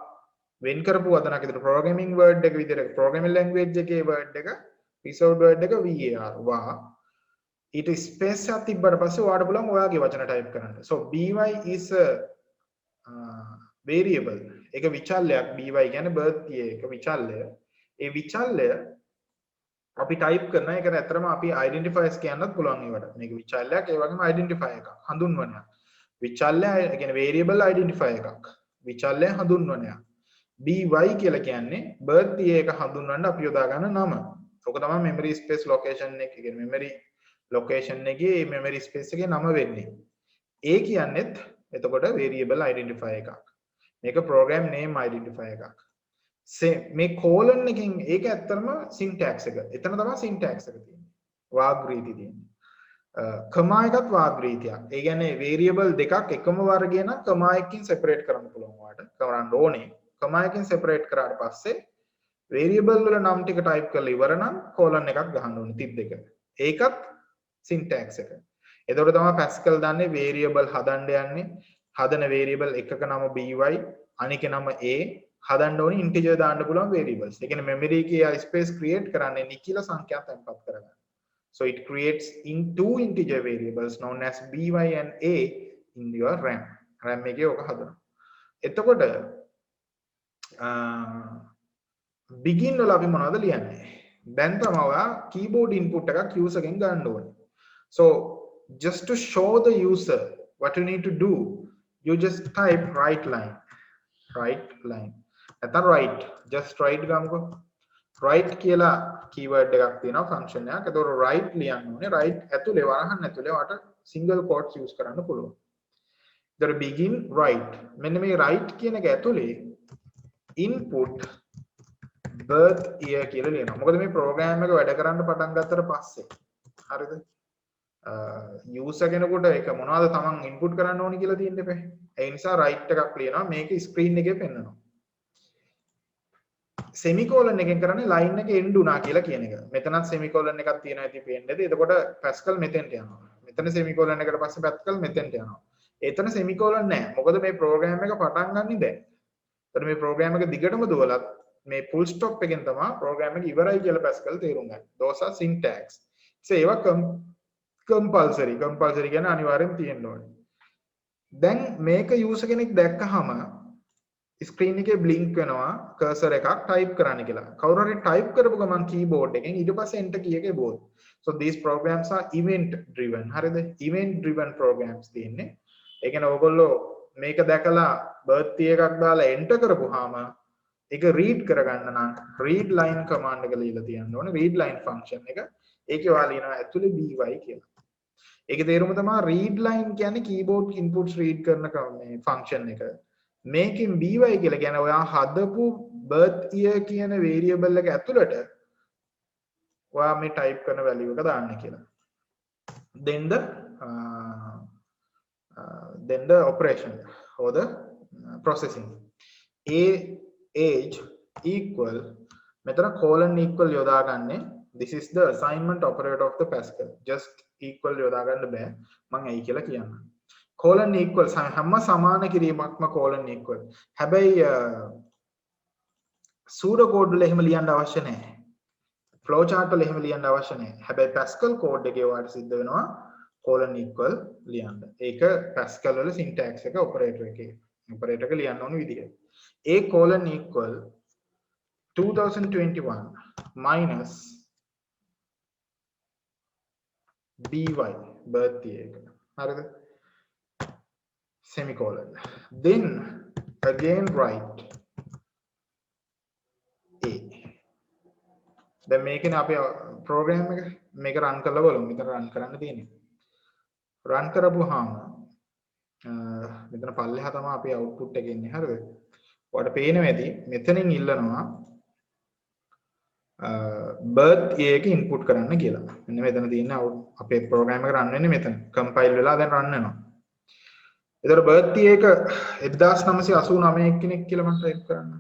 වෙන් කරපු වදනක් විතර programming word එක විදිහට programming language එකේ word එක reserved word එක var var ඊට space එකක් තිබ්බට පස්සේ ඔයාලට පුළුවන් ඔයාගේ වචන type කරන්න. So by is a variable. ඒක විචල්‍යයක්. by කියන්නේ birth year එක විචල්‍ය. ඒ විචල්‍ය අපි type කරන එකට ඇත්තටම අපි identifiers කියන්නත් පුළුවන් ඒවට. මේක විචල්‍යයක් ඒ වගේම identifier එකක්. හඳුන්වනයක්. විචල්‍ය කියන්නේ variable identifier එකක්. විචල්‍ය හඳුන්වනයක්. by කියලා කියන්නේ birth year එක හඳුන්වන්න අපි යොදා ගන්න නම. ඔක තමයි memory space location එක. කියන්නේ memory location එකේ memory space එකේ නම වෙන්නේ. A කියන්නේත් එතකොට variable identifier එකක්. මේක program name identifier එකක්. මේ colon එකකින් ඒක ඇත්තටම syntax එක. එතන තමයි syntax එක තියෙන්නේ. වාග්රීති තියෙන්නේ. comma එකත් වාග්රීතියක්. ඒ කියන්නේ variable දෙකක් එකම වර්ගය නම් comma එකකින් separate කරන්න පුළුවන් ඔයාලට. කරන්න ඕනේ. comma එකකින් separate කරාට පස්සේ variable වල නම් ටික type කරලා ඉවර නම් colon එකක් ගහන්න ඕනේ 32. ඒකත් syntax එක. එතකොට තමයි Pascal දන්නේ variable හදන්න යන්නේ. හදන variable එකක නම by, අනිකේ නම a. හදන්න ඕනේ integer දාන්න පුළුවන් variables. ඒ කියන්නේ memory එකේ space create කරන්නේ නිකිල සංඛ්‍යා තැන්පත් කරගන්න. So it creates in two integer variables known as by and a in your RAM. RAM එකේ ඔක හදනවා. එතකොට begin වල අපි මොනවද ලියන්නේ? දැන් තමයි ඔයා keyboard input එකක් user එකෙන් ගන්න ඕනේ. So just to show the user what you need to do, you just type right line. නැත්නම් right, just right ගමුකෝ. right කියලා keyword එකක් තියෙනවා function එකක්. ඒතකොට right ලියන්න ඕනේ. right ඇතුලේ වරහන් ඇතුලේ ඔයාට single quotes use කරන්න පුළුවන්. ඒතකොට begin right. මෙන්න මේ right කියන එක ඇතුලේ input birth year කියලා ලියනවා. මොකද මේ program එක වැඩ කරන්න පටන් ගත්තට පස්සේ හරිද? user කෙනෙකුට ඒක මොනවද තමන් input කරන්න ඕනි කියලා තියෙන්න එපා. ඒ නිසා right එකක් ලියනවා. මේක screen එකේ පෙන්නනවා. semicolon එකෙන් කරන්නේ line එක end උනා කියලා කියන එක. මෙතනත් semicolon එකක් තියෙනවා ඉතින් පේන්නේද? එතකොට Pascal මෙතෙන්ට යනවා. මෙතන semicolon එකට පස්සේ Pascal මෙතෙන්ට යනවා. එතන semicolon නැහැ. මොකද මේ program එක පටන් ගන්නෙ දැන්. එතකොට මේ program එක දිගටම දුවලත් මේ full stop එකෙන් තමයි program එක ඉවරයි කියලා Pascal තේරුම් ගන්න. those are syntax. ඒවා compulsory කියන්නේ අනිවාර්යෙන් තියෙන්න ඕනේ. දැන් මේක user කෙනෙක් දැක්කහම screen එකේ blink වෙනවා cursor එකක් type කරන්න කියලා. කවුරු හරි type කරපු ගමන් keyboard එකෙන් ඊට පස්සේ enter key එකේ both. So these programs are event driven. හරිද? event driven programs තියෙන්නේ. ඒ කියන්නේ ඔයගොල්ලෝ මේක දැකලා birthday එකක් දාලා enter කරපුවාම ඒක read කරගන්න නම් read line command එක ලියලා තියන්න ඕනේ. read line function එක. ඒකේ ඔයාලා ලියනවා ඇතුලේ by කියලා. ඒකේ තේරුම තමයි read line කියන්නේ keyboard inputs read කරන මේ function එක. මේකෙන් by කියලා කියන්නේ ඔයා හදපු birth year කියන variable එක ඇතුළට ඔයා මේ type කරන value එක දාන්න කියලා. then the operation or the processing. age equal මෙතන colon equal යොදා ගන්නේ. This is the assignment operator of the Pascal. Just equal යොදා ගන්න බෑ. මම ඇයි කියලා කියන්න. colon equal හැම සමාන කිරීමක්ම colon equal. හැබැයි pseudo code වල එහෙම ලියන්න අවශ්‍ය නැහැ. flow chart වල එහෙම ලියන්න අවශ්‍ය නැහැ. හැබැයි Pascal code එකේ ඔයාලට සිද්ධ වෙනවා colon equal ලියන්න. ඒක Pascal වල syntax එක operator එකේ ලියන්න ඕන විදිහ. a colon equal 2021 minus by birthday එක. හරිද? semicolon. Then again write a. දැන් මේකනේ අපේ program එක මේක run කරලා බලමු. මෙතන run කරන්න තියෙන්නේ. run කරපුවාම මෙතන පල්ලෙහා තමයි අපේ output එක එන්නේ. හරිද? ඔයාලට පේනවා ඇති මෙතනින් ඉල්ලනවා birth year එක input කරන්න කියලා. මෙන්න මෙතන තියෙන අපේ program එක run වෙන්නේ මෙතන. compile වෙලා දැන් run වෙනවා. එතකොට birth year එක 1989 කෙනෙක් කියලා මම type කරන්න.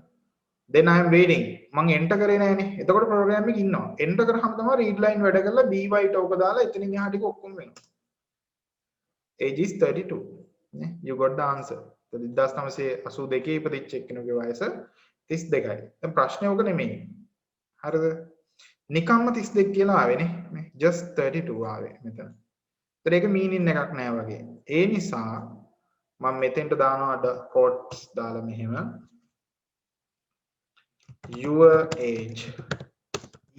then I am reading මම enter කරේ නැහැනේ එතකොට program එකේ ඉන්නවා enter කරාම තමයි read line වැඩ කරලා by ට ඕක දාලා එතනින් එහා ටික ඔක්කොම වෙනවා age is 32 නේ you got the answer 1982 ඉපදිච්ච එක්කෙනෙකුගේ වයස 32යි දැන් ප්‍රශ්නේ ඕක නෙමෙයි හරිද නිකම්ම 32 කියලා ආවේනේ නේ just 32 ආවේ මෙතන ඒතර ඒක meaning එකක් නෑ වගේ ඒ නිසා මම මෙතෙන්ට දානවා quotes දාලා මෙහෙම your age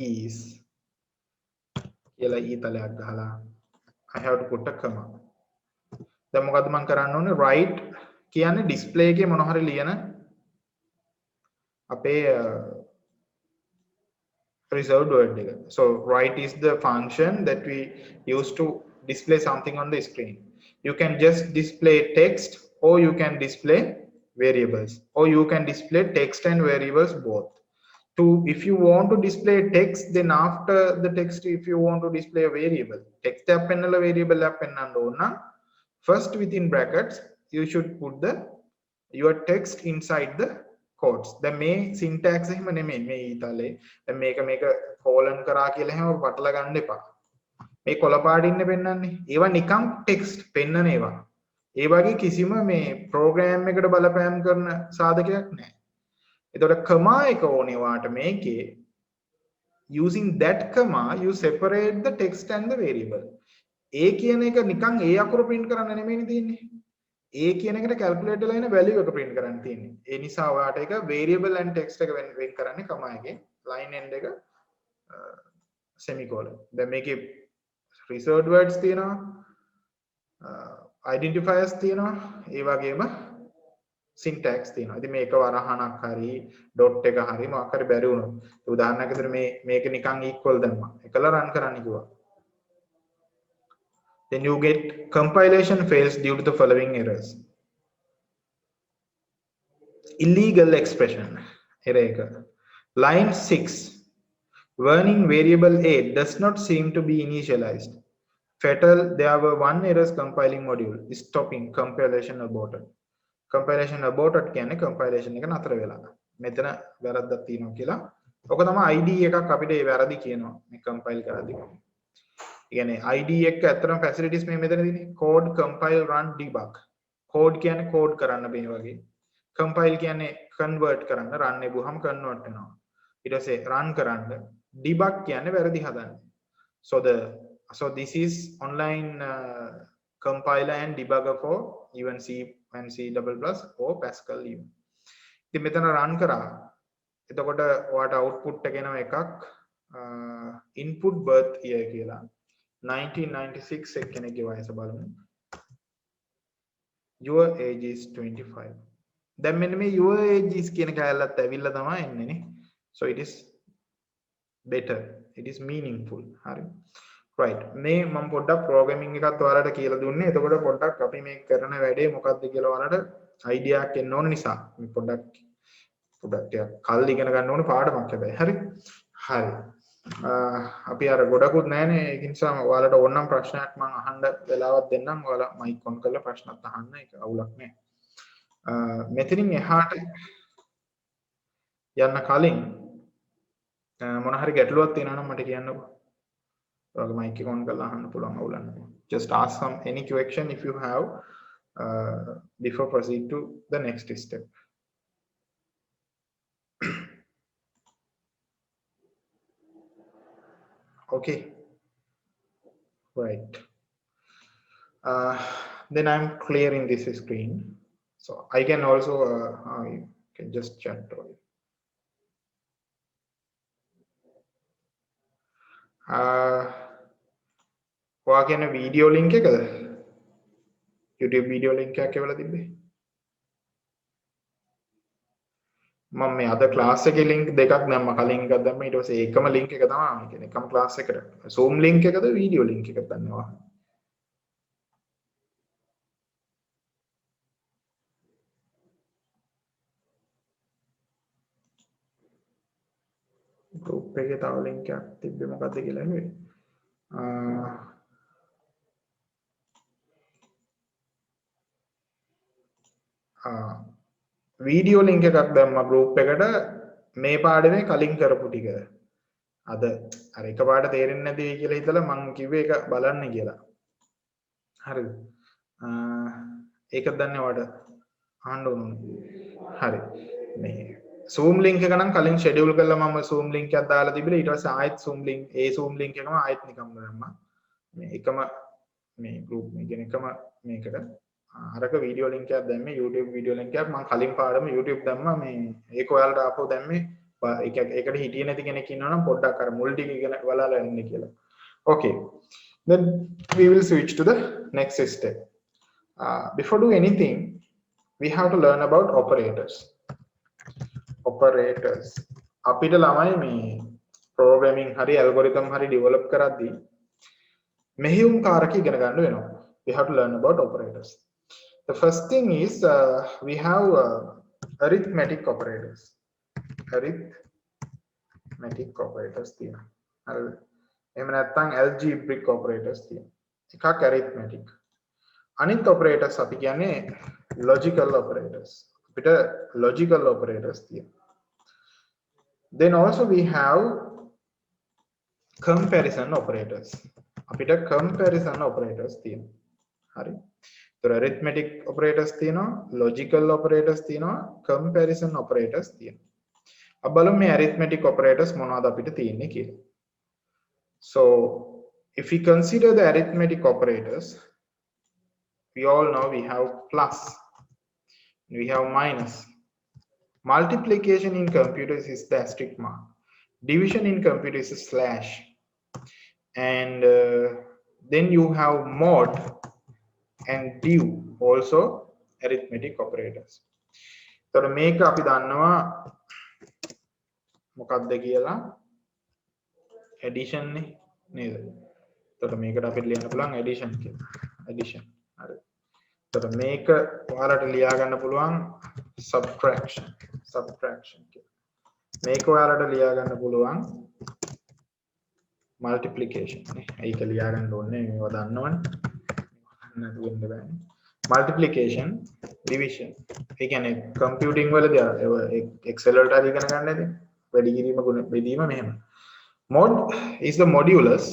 is කියලා ඊතලයක් ගහලා I have to put a comma දැන් මොකද්ද මම කරන්න ඕනේ write කියන්නේ display එකේ මොන හරි ලියන අපේ reserved word එක so write is the function that we use to display something on the screen you can just display text or you can display variables or you can display text and variables both to if you want to display text then after the text if you want to display a variable text app pennala variable app pennanna onna first within brackets you should put the your text inside the quotes දැන් මේ syntax එහෙම නෙමෙයි මේ ඊතලේ දැන් මේක colon කරා කියලා එහෙම පටල ගන්න එපා මේ කොළ පාටින්නේ පෙන්නන්නේ ඒවා නිකම් text පෙන්නන ඒවා ඒ වගේ කිසිම මේ program එකට බලපෑම් කරන සාධකයක් නැහැ එතකොට comma එක ඕනේ වාට මේකේ using that comma you separate the text and the variable a කියන එක නිකන් a අකුර print කරන්න නෙමෙයිනේ තියෙන්නේ a කියන එකට calculator ලා ඉන්න value එක print කරන්න තියෙන්නේ ඒ නිසා ඔයාට ඒක variable and text එක වෙන් කරන්නේ comma එකේ line end එක semicolon දැන් මේකේ reserved words තියෙනවා identifiers තියෙනවා ඒ වගේම syntax තියෙනවා. ඉතින් මේක වරහණක් හරි dot එක හරි මොකක් හරි බැරි වුණොත් උදාහරණයක් විදිහට මේක නිකන් equal දැම්මා. එකලා run කරන්න කිව්වා. Then you get compilation fails due to the following errors. Illegal expression. Error එක. Line 6. Warning variable a does not seem to be initialized. Fatal, there were one errors compiling module. Stopping compilation aborted. Compilation aborted කියන්නේ compilation එක නතර වෙලා. මෙතන වැරද්දක් තියෙනවා කියලා. ඔක තමයි ID එකක් අපිට ඒ වැරදි කියනවා මේ compile කරද්දී. කියන්නේ ID එක ඇත්තටම facilities මේ මෙතන තියෙන්නේ. Code compile run debug. Code කියන්නේ code කරන්න මේ වගේ. Compile කියන්නේ convert කරන්න run නෙබුවහම convert වෙනවා. ඊට පස්සේ run කරන්න. Debug කියන්නේ වැරදි හදන්න. So this is online compiler and debugger for even C and C++ or Pascal even. ඉතින් මෙතන run කරා. එතකොට ඔයාට output එක එනවා එකක් input birth year කියලා. 1996 එක්කෙනෙක්ගේ වයස බලමු. Your age is 25. දැන් මෙන්න මේ your age is කියන කැලලත් ඇවිල්ලා තමයි එන්නේ නේ. So it is better. It is meaningful. හරි. right මේ මම පොඩ්ඩක් programming එකත් ඔයාලට කියලා දුන්නේ. එතකොට පොඩ්ඩක් අපි මේ කරන වැඩේ මොකක්ද කියලා ඔයාලට idea එකක් එන්න ඕන නිසා මේ පොඩ්ඩක් කල් ඉගෙන ගන්න ඕන පාඩමක් හැබැයි. හරි. අපි අර ගොඩකුත් නැහැනේ. ඒ නිසා ඔයාලට ඕනනම් ප්‍රශ්නයක් මම අහන්න වෙලාවක් දෙන්නම්. ඔයාලා mic on කරලා ප්‍රශ්නත් අහන්න. ඒක අවුලක් නෑ. මෙතනින් එහාට යන්න කලින් මොන හරි ගැටලුවක් තියෙනවා නම් මට කියන්නකෝ. mic on කරලා අහන්න පුළුවන් අවුලක් නැහැ. Just ask any question if you have before proceed to the next step. Okay. Right. Then I'm clearing this screen. So I can also you can just chat to it. ඔයා කියන video link එකද? YouTube video link එකක් එවලා තිබ්බේ. මම මේ අද class එකේ link දෙකක් දැම්මා. කලින් එකක් දැම්මා. ඊට පස්සේ එකම ලින්ක් එක තමයි. ඒ කියන්නේ එකම ක්ලාස් එකට. Zoom ලින්ක් එකද වීඩියෝ ලින්ක් එකද දන්නවා. group එකේ තව ලින්ක් එකක් තිබ්බේ මොකද්ද කියලා නෙවෙයි. වීඩියෝ ලින්ක් එකක් දැම්මා group එකට මේ පාඩමේ කලින් කරපු ටික අද අර එකපාරට තේරෙන්නේ නැති වෙයි කියලා හිතලා මම කිව්වේ ඒක බලන්න කියලා. හරිද? ඒක දන්නේ ඔයාලට අහන්න ඕනේ. හරි. මේ Zoom link එක නම් කලින් schedule කරලා මම Zoom link එකක් දාලා තිබිලා ඊට පස්සේ ආයෙත් Zoom link Zoom link එකම ආයෙත් නිකම්ම දැම්මා. මේ එකම මේ group එකෙන් එකම මේකට අරක වීඩියෝ ලින්ක් එකක් දැම්මේ YouTube වීඩියෝ ලින්ක් එකක් මම කලින් පාඩම YouTube දැම්මා මේ ඒක ඔයාලට ආපහු දැම්මේ ඒකට හිටියේ නැති කෙනෙක් ඉන්නවා නම් පොඩ්ඩක් අර මුල් ටික ඉගෙන බලලා ඉන්න කියලා. Okay. Then we will switch to the next step. Before do anything, we have to learn about operators. Operators. අපිට ළමයි මේ programming හරි algorithm හරි develop කරද්දී මෙහෙයුම් කාරක ඉගෙන ගන්න වෙනවා. We have to learn about operators. The first thing is we have arithmetic operators. Arithmetic operators තියෙනවා. හරිද? එහෙම නැත්නම් algebraic operators තියෙනවා. එකක් arithmetic. අනිත් operators අපි කියන්නේ logical operators. අපිට logical operators තියෙනවා. Then also we have comparison operators. අපිට comparison operators තියෙනවා. හරි. ඒතර arithmetic operators තියෙනවා, logical operators තියෙනවා, comparison operators තියෙනවා. අපි බලමු මේ arithmetic operators මොනවද අපිට තියෙන්නේ කියලා. So if we consider the arithmetic operators, we all know we have plus, we have minus. Multiplication in computers is the asterisk mark. Division in computers is slash. And then you have mod and div, also arithmetic operators. So මේක අපි දන්නවා මොකක්ද කියලා addition නේ නේද? එතකොට මේකට අපිට ලියන්න පුළුවන් addition කියලා. addition. හරි. එතකොට මේක ඔයාලට ලියා ගන්න පුළුවන් subtraction කියලා. මේක ඔයාලට ලියා ගන්න පුළුවන් multiplication නේ. ඒක ලියා ගන්න ඕනේ මේවා දන්නවනේ. නැතු වෙන්න බෑනේ. Multiplication, division. ඒ කියන්නේ computing වලදී Excel වලට හරි ඉගෙන ගන්න නේද? වැඩි කිරීම ගුණ බෙදීම මෙහෙම. Mod is the modulus.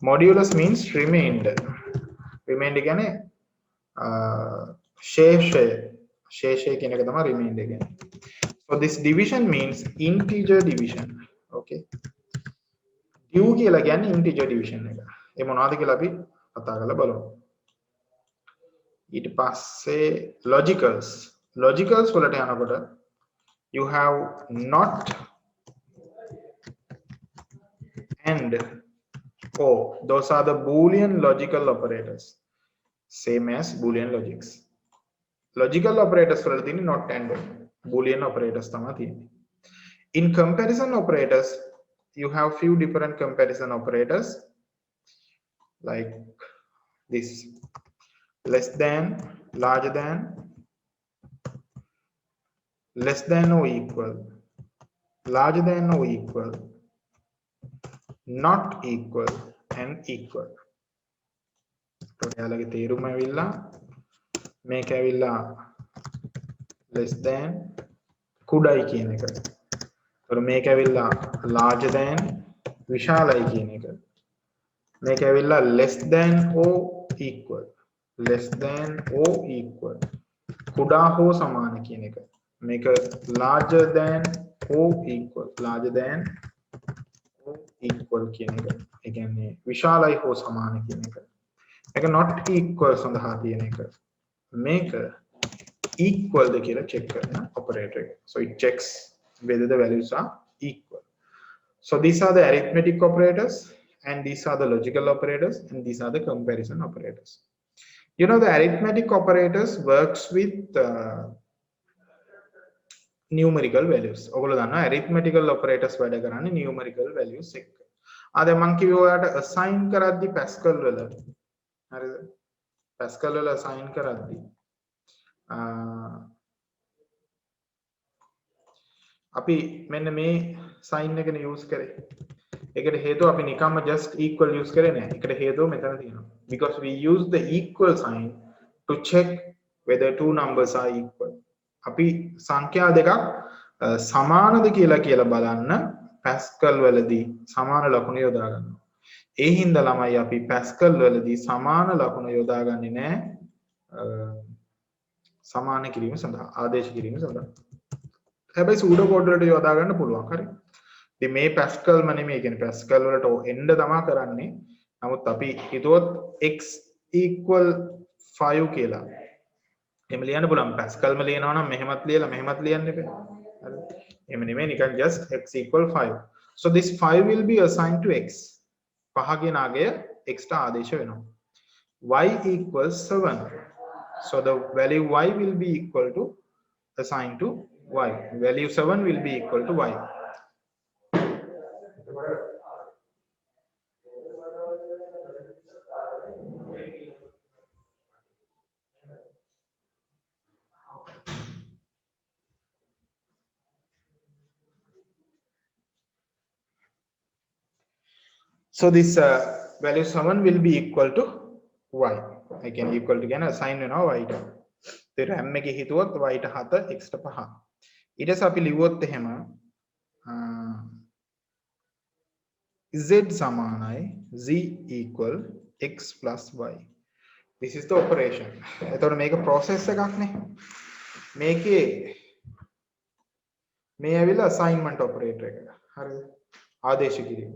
Modulus means remainder. Remainder කියන්නේ ශේෂය කියන එක තමයි remainder කියන්නේ. So this division means integer division. Okay. div කියලා කියන්නේ integer division එක. ඒ මොනවද කියලා අපි කතා කරලා බලමු. ඊට පස්සේ logicals වලට යනකොට you have not and or. Those are the Boolean logical operators, same as Boolean logics. Logical operators වලට තියෙන්නේ not and or. Boolean operators තමයි තියෙන්නේ. In comparison operators, you have few different comparison operators like this: less than, larger than, less than or equal, larger than or equal, not equal, and equal. ඔයාලගේ තේරුම ඇවිල්ලා මේක ඇවිල්ලා less than කුඩයි කියන එක. ඒතර මේක ඇවිල්ලා larger than විශාලයි කියන එක. මේක ඇවිල්ලා less than or equal, less than or equal, කුඩා හෝ සමාන කියන එක. මේක larger than or equal, larger than or equal කියන එක. ඒ කියන්නේ විශාලයි හෝ සමාන කියන එක. මේක not equal සඳහා තියෙන එක. මේක equal ද කියලා check කරන operator එක. So it checks whether the values are equal. So these are the arithmetic operators, and these are the logical operators, and these are the comparison operators. You know, the arithmetic operators works with numerical values. ඔයගොල්ලෝ දන්නවා arithmetical operators වැඩ කරන්නේ numerical values එක්ක. ආ දැන් මම කිව්වා ඔයාලට assign කරද්දි Pascal වල හරිද? Pascal වල assign කරද්දි අපි මෙන්න මේ sign එකනේ use කරේ. ඒකට හේතුව අපි නිකම්ම just equal use කරේ නෑ. ඒකට හේතුව මෙතන තියෙනවා. Because we use the equal sign to check whether two numbers are equal. අපි සංඛ්‍යා දෙකක් සමානද කියලා බලන්න පැස්කල් වලදී සමාන ලකුණු යොදා ගන්නවා. ඒ හින්දා ළමයි අපි පැස්කල් වලදී සමාන ලකුණු යොදාගන්නේ නැහැ සමාන කිරීම සඳහා ආදේශ කිරීම සඳහා. හැබැයි සූඩෝ කෝඩ් වලට යොදා ගන්න පුළුවන්. හරි. ඉතින් මේ පැස්කල්ම නෙමෙයි කියන්නේ පැස්කල් වලට එන්න තමයි කරන්නේ. නමුත් අපි හිතුවොත් x equal 5 කියලා. එහෙම ලියන්න පුළුවන්. පැස්කල්ම ලියනවා නම් මෙහෙමත් ලියලා මෙහෙමත් ලියන්න එපා. හරි. එහෙම නෙමෙයි නිකන් just x equal 5. So this 5 will be assigned to x. පහගේ නාගය x ට ආදේශ වෙනවා. y equals 7. So the value y will be equal to assigned to y. Value 7 will be equal to y. So this value 7 will be equal to y. I can equal to again assign වෙනවා y ට. ඒතර m එකේ හිතුවොත් y ට 7 x ට 5. ඊට පස්සේ අපි ලිව්වොත් එහෙම z සමානයි z equal x plus y. This is the operation. එතකොට මේක process එකක් නේ. මේකේ මේ ඇවිල්ලා assignment operator එක. හරිද? ආදේශ කිරීම.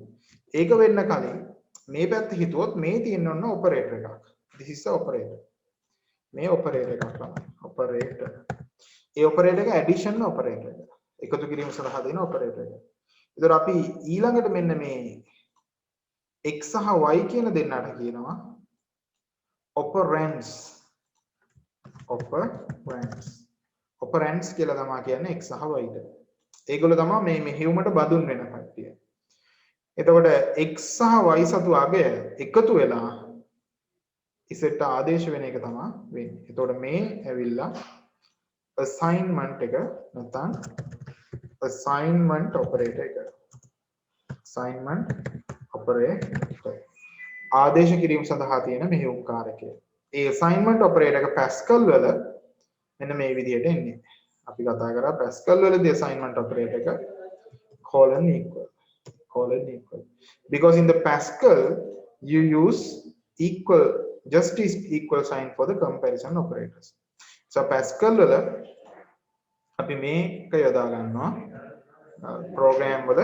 ඒක වෙන්න කලින් මේ පැත්ත හිතුවොත් මේ තියෙන ඔන්න operator එකක්. This is the operator. මේ operator එකක් තමයි. operator. ඒ operator එක addition operator එක. එකතු කිරීම සඳහා දෙන operator එක. ඒතර අපි ඊළඟට මෙන්න මේ x සහ y කියන දෙන්නට කියනවා operands. operands කියලා තමයි කියන්නේ x සහ y ට. ඒගොල්ලෝ තමයි මේ මෙහෙයුමට බඳුන් වෙන කට්ටිය. එතකොට x සහ y සතු අගය එකතු වෙලා z ට ආදේශ වෙන එක තමයි වෙන්නේ. එතකොට මේ ඇවිල්ලා assignment එක නැත්නම් assignment operator එක. assignment operator. ආදේශ කිරීම සඳහා තියෙන මෙහෙයුම් කාරකය. ඒ assignment operator එක Pascal වල මෙන්න මේ විදිහට එන්නේ. අපි කතා කරා Pascal වලදී assignment operator එක colon equal. Because in the Pascal you use equal equal sign for the comparison operators. So Pascal වල අපි මේක යොදා ගන්නවා program වල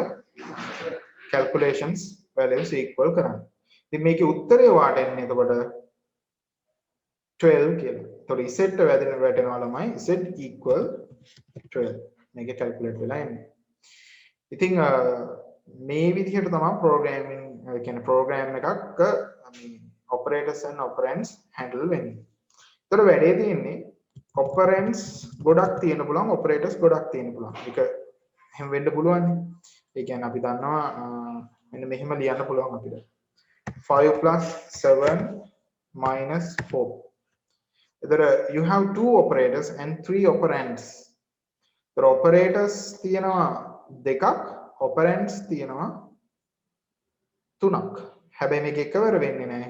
calculations values equal කරන්න. ඉතින් මේකේ උත්තරය වාට එන්නේ එතකොට 12 කියලා. එතකොට z ට වැටෙනවා ළමයි z equal 12. මේක calculate වෙලා එන්නේ. ඉතින් මේ විදිහට තමයි programming කියන්නේ program එකක් operators and operands handle වෙන්නේ. ඒතර වැඩේ තියෙන්නේ operands ගොඩක් තියෙන පුළුවන් operators ගොඩක් තියෙන පුළුවන්. ඒක එහෙම වෙන්න පුළුවන්. ඒ කියන්නේ අපි දන්නවා මෙන්න මෙහෙම ලියන්න පුළුවන් අපිට. 5 plus 7 minus 4. ඒතර you have two operators and three operands. ඒතර operators තියෙනවා දෙකක් operands තියෙනවා තුනක්. හැබැයි මේක එකවර වෙන්නේ නැහැ.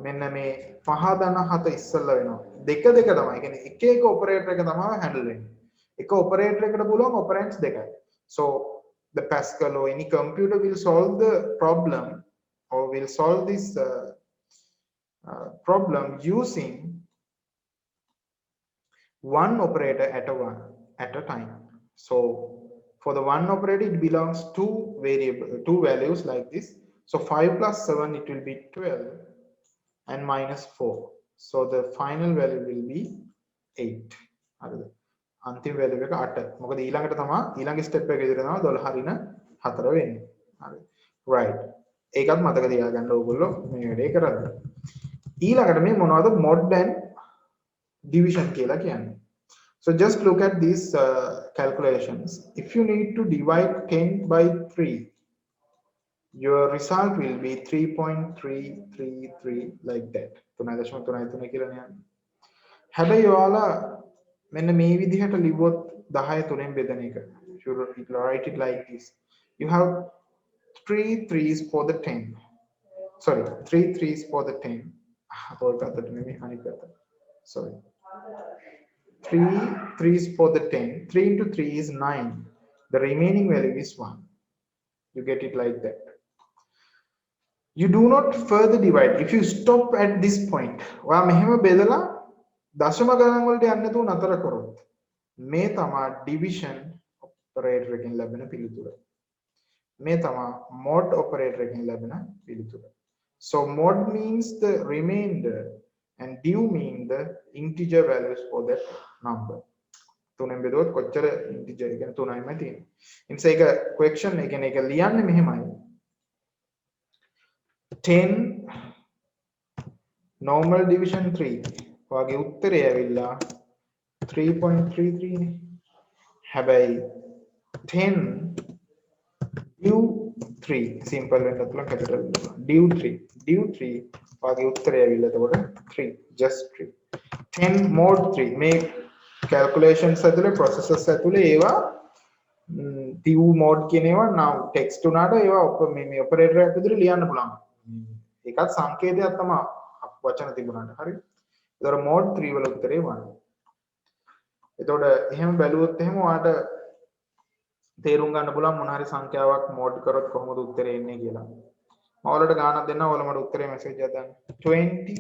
මෙන්න මේ 5 ධන 7 ඉස්සෙල්ලා වෙනවා. දෙක දෙක තමයි. කියන්නේ එක එක operator එක තමයි handle වෙන්නේ. එක operator එකකට පුළුවන් operands දෙකයි. So the Pascal or any computer will solve the problem or will solve this problem using one operator at a time. So for the one operator it belongs two values like this. So 5 plus 7 it will be 12 and minus 4. So the final value will be 8. හරිද? අන්තිම value එක 8. මොකද ඊළඟට තමයි ඊළඟ step එක ඉදිරියට යනවා 12 හරින 4 වෙන්නේ. හරි. right. ඒකත් මතක තියාගන්න ඕගොල්ලෝ මේ වැඩේ කරද්දී. ඊළඟට මේ මොනවද mod and division කියලා කියන්නේ. So just look at these calculations. If you need to divide 10 by 3, your result will be 3.333 like that. 3.33 කියලා නේද? හැබැයි ඔයාලා මෙන්න මේ විදිහට ලිව්වොත් 10 3ෙන් බෙදන එක. You write it like this. You have 3 3s for the 10. Sorry, 3 3s for the 10. ඔය පැත්තට නෙමෙයි අනිත් පැත්ත. Sorry. 3 3s for the 10. 3 into 3 is 9. The remaining value is 1. You get it like that. You do not further divide. If you stop at this point, ඔයා මෙහෙම බෙදලා දශම ගණන් වලට යන්න නැතුව නතර කරොත් මේ තමයි division operator එකෙන් ලැබෙන පිළිතුර. මේ තමයි mod operator එකෙන් ලැබෙන පිළිතුර. So mod means the remainder and div means the integer values for that number. තුනෙන් බෙදුවොත් කොච්චර integer එක කියන්නේ 3යිමයි තියෙන්නේ. ඉතින් ඒක question එක කියන්නේ ඒක ලියන්නේ මෙහෙමයි. 10 normal division 3 වාගේ උත්තරය ඇවිල්ලා 3.33 නේ. හැබැයි 10 div 3 simple වෙන්න පුළුවන් capital div 3 වාගේ උත්තරය ඇවිල්ලා එතකොට 3 just 3 10 mod 3 මේ calculations ඇතුලේ processes ඇතුලේ ඒවා div mod කියන ඒවා now text උනාට ඒවා මේ operator එකක් විදිහට ලියන්න පුළුවන්. ඒකත් සංකේතයක් තමයි වචන තිබුණාට හරි. ඒතර mod 3 වල උත්තරේ 1. එතකොට එහෙම බැලුවොත් එහෙම ඔයාට තේරුම් ගන්න පුළුවන් මොන හරි සංඛ්‍යාවක් mod කරොත් කොහොමද උත්තරේ එන්නේ කියලා. මම ඔයාලට ගානක් දෙන්නම්. ඔයාලා මට උත්තරේ message එකක් දාන්න. 20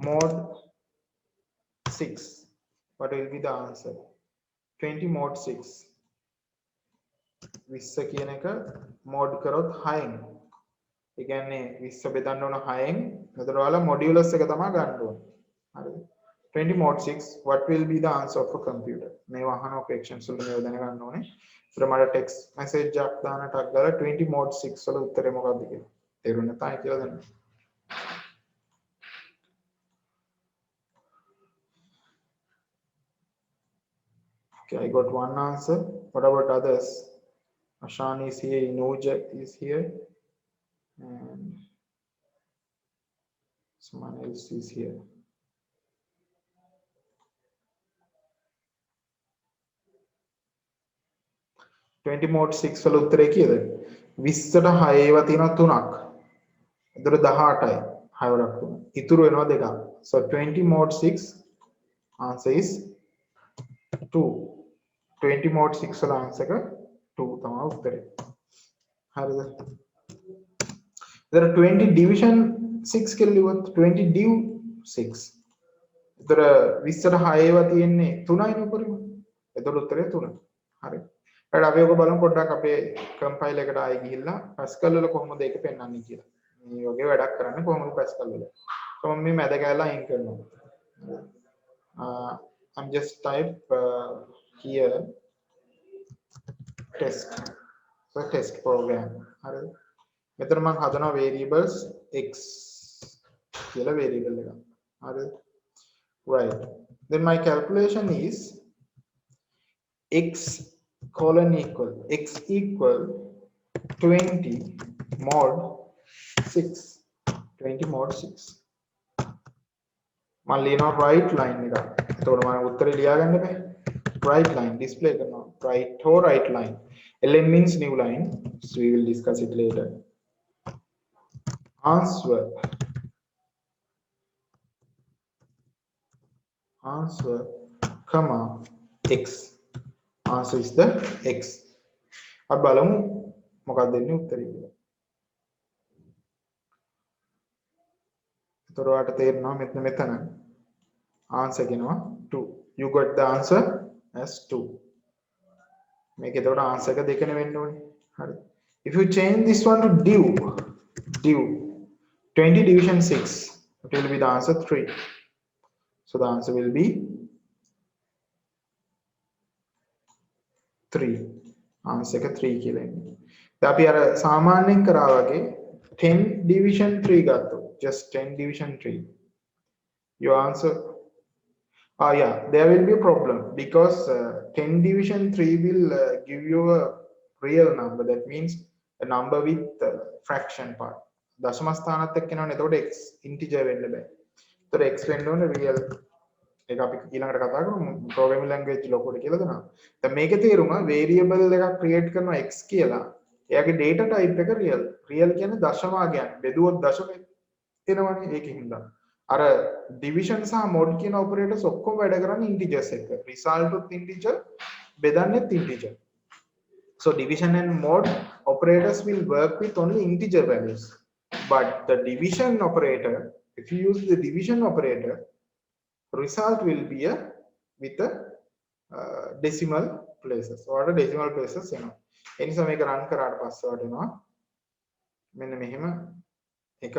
mod 6. What will be the answer? 20 mod 6. 20 කියන එක mod කරොත් 6න්. ඒ කියන්නේ 20 බෙදන්න ඕන 6න්. එතකොට ඔයාලා modulus එක තමයි ගන්න ඕනේ. හරිද? 20 mod 6 what will be the answer of a computer? මේ වහන questions වල මේව දැනගන්න ඕනේ. ඒතර මට text message එකක් දාන්න ටක් ගාලා 20 mod 6 වල උත්තරේ මොකක්ද කියලා. තේරුණා නැත්නම් කියලා දෙන්න. Okay, I got one answer. What about others? Ashan is here, Inuja is here, and someone else is here. Twenty mod 6 වල උත්තරේ කීයද? 20ට 6 ඒවා තියෙනවා 3ක්. එතකොට 18යි 6 වරක් 3. ඉතුරු වෙනවා 2ක්. So 20 mod 6 answer is 2. 20 mod 6 වල answer එක 2 තමයි උත්තරේ. හරිද? එතකොට 20 division 6 කියලා ලියුවොත් 20 div 6. එතකොට 20ට 6 ඒවා තියෙන්නේ 3යිනේ උඩරිම. එතකොට උත්තරේ 3. හරි. ඊට අපි ඔක බලමු පොඩ්ඩක් අපේ කම්පයිල් එකට ආයෙ ගිහිල්ලා Pascal වල කොහොමද ඒක පෙන්වන්නේ කියලා. මේ වගේ වැඩක් කරන්නේ කොහොමද Pascal වල. So මම මේ මැද කැලලා අයින් කරනවා. I'm just type here test. So test program. හරිද? මෙතන මම හදනවා variables x කියලා variable එකක්. හරිද? Right. Then my calculation is x colon equal x equal 20 mod 6. 20 mod 6. මම ලියනවා right line එක. එතකොට මම උත්තරේ ලියාගන්න බෑ. Right line display කරනවා. Right line. LN means new line. So we will discuss it later. Answer comma x. Answer is the x. अब බලමු මොකක්ද දෙන්නේ උත්තරේ කියලා. ඒතර ඔයාලට තේරෙනවා මෙතන answer කියනවා 2. You got the answer as 2. මේක ඒතකොට answer එක දෙකනේ වෙන්න ඕනේ. හරි. If you change this one to div 20 division 6, it will be the answer 3. So the answer will be 3. Answer එක 3 කියලා එන්නේ. දැන් අපි අර සාමාන්‍යයෙන් කරා වගේ 10 division 3 ගත්තොත් just 10 division 3. Your answer yeah, there will be a problem because 10 division 3 will give you a real number. That means a number with fraction part. දශම ස්ථානත් එක්ක එනවනේ. එතකොට x integer වෙන්න බෑ. එතකොට x වෙන්න ඕනේ real. ඒක අපි ඊළඟට කතා කරමු programming language ලොකුට කියලා දෙනවා. දැන් මේකේ තේරුම variable එකක් create කරනවා x කියලා. එයාගේ data type එක real. Real කියන්නේ දශමාගයන්. බෙදුවොත් දශම එනවනේ ඒකෙන් දා. අර division සහ mod කියන operators ඔක්කොම වැඩ කරන්නේ integers එක. result උත් integer, බෙදන්නෙත් integer. So division and mod operators will work with only integer values. But the division operator, if you use the division operator, result will be a with a decimal places or decimal places එනවා. ඒ නිසා මේක run කරාට පස්සේ වටෙනවා මෙන්න මෙහෙම එක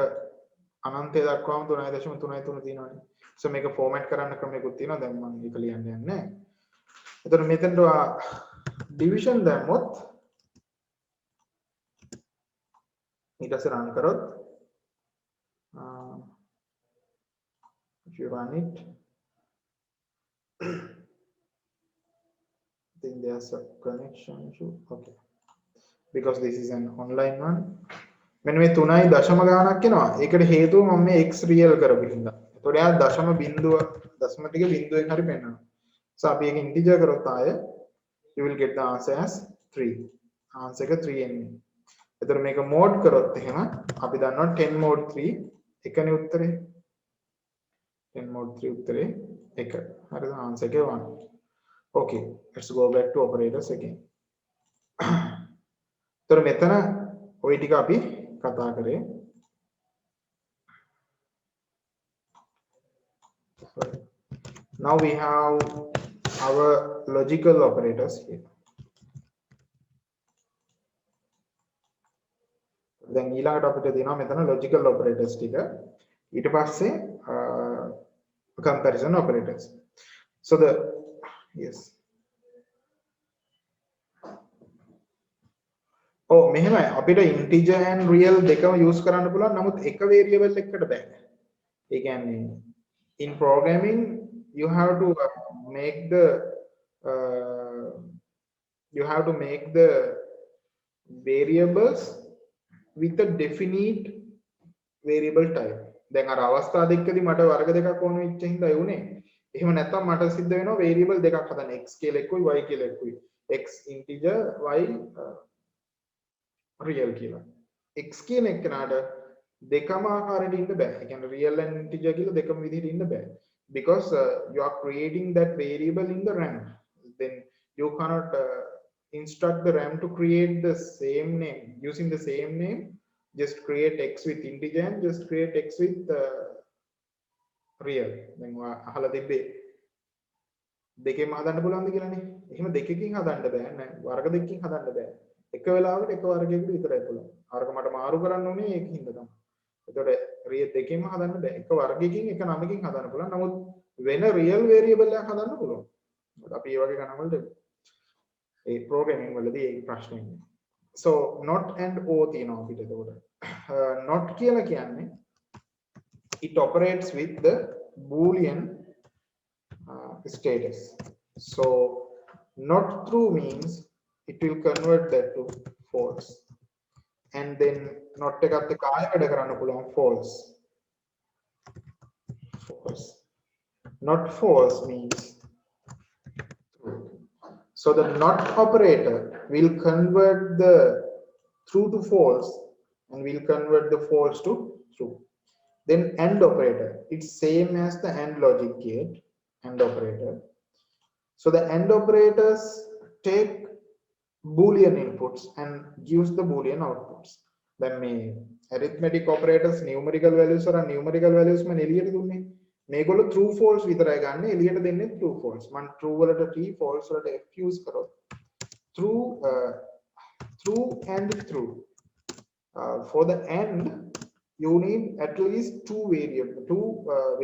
අනන්තය දක්වාම 3.3 තියෙනවානේ. so මේක format කරන්න ක්‍රමයකුත් තියෙනවා. දැන් මම ඒක ලියන්න යන්නේ නැහැ. එතකොට මෙතනට division දැම්මොත් ඊට පස්සේ run කරොත් if you run it I think there's a connection issue. Okay, because this is an online one. මෙන්න මේ 3යි දශම ගානක් එනවා. ඒකට හේතුව මම මේ x real කරපු හින්දා. ඒතකොට එයා දශම බිංදුව දශම ටික බිංදුවෙන් හරි පෙන්නනවා. so අපි ඒක integer කරොත් ආය you will get the answer as 3. answer එක 3 එන්නේ. ඒතකොට මේක mod කරොත් එහෙම අපි දන්නවා 10 mod 3 එකනේ උත්තරේ. 10 mod 3 උත්තරේ 1. හරිද? answer එක 1. okay, let's go back to operators again. ඒතකොට මෙතන ওই ටික අපි කතා කරේ. now we have our logical operators here. දැන් ඊළඟට අපිට දෙනවා මෙතන logical operators ටික. ඊට පස්සේ comparison operators. so the yes මෙහෙමයි අපිට integer and real දෙකම use කරන්න පුළුවන්. නමුත් එක variable එකකට බෑ. ඒ කියන්නේ in programming you have to make the variables with a definite variable type. දැන් අර අවස්ථා දෙකකදී මට වර්ග දෙකක් ඕන වෙච්ච හින්දා ඒ උනේ. එහෙම නැත්නම් මට සිද්ධ වෙනවා variable දෙකක් හදන්න. x කියලා එක්කුයි y කියලා එක්කුයි. x integer y real කියලා. x කියන එකනට දෙකම ආකාරයට ඉන්න බෑ. ඒ කියන්නේ real and integer කියලා දෙකම විදිහට ඉන්න බෑ. because you are creating that variable in the RAM. then you cannot instruct the RAM to create the same name using the same name. just create x with integer and just create x with real. දැන් අහලා තිබ්බේ දෙකේම හදන්න පුළුවන්ද කියලානේ. එහෙම දෙකකින් හදන්න බෑ නෑ. වර්ග දෙකකින් හදන්න බෑ. එක වෙලාවකට එක වර්ගයකට විතරයි පුළුවන්. අරක මට මාරු කරන්න ඕනේ ඒකින් හින්දා තමයි. එතකොට real දෙකෙන්ම හදන්න බෑ. එක වර්ගයකින් එක නමකින් හදන්න පුළුවන්. නමුත් වෙන real variable එකක් හදන්න පුළුවන්. අපි මේ වගේ ගණන් වලට ඒ programming වලදී ඒ ප්‍රශ්නේ ඉන්නේ. so not and o තියෙනවා අපිට එතකොට. not කියලා කියන්නේ it operates with the boolean status. so not true means it will convert that to false. and then not එකත් එක්ක ආයෙ වැඩ කරන්න පුළුවන් false. not false means true. so the not operator will convert the true to false and will convert the false to true. then and operator, it's same as the and logic gate. and operator, so the and operators take boolean inputs and gives the boolean outputs. then මේ arithmetic operators numerical values or numerical values මම එළියට දුන්නේ. මේගොල්ලෝ true false විතරයි ගන්න. එළියට දෙන්නේ true false. මම true වලට t false වලට f use කරොත් true and true. for the and you need at least two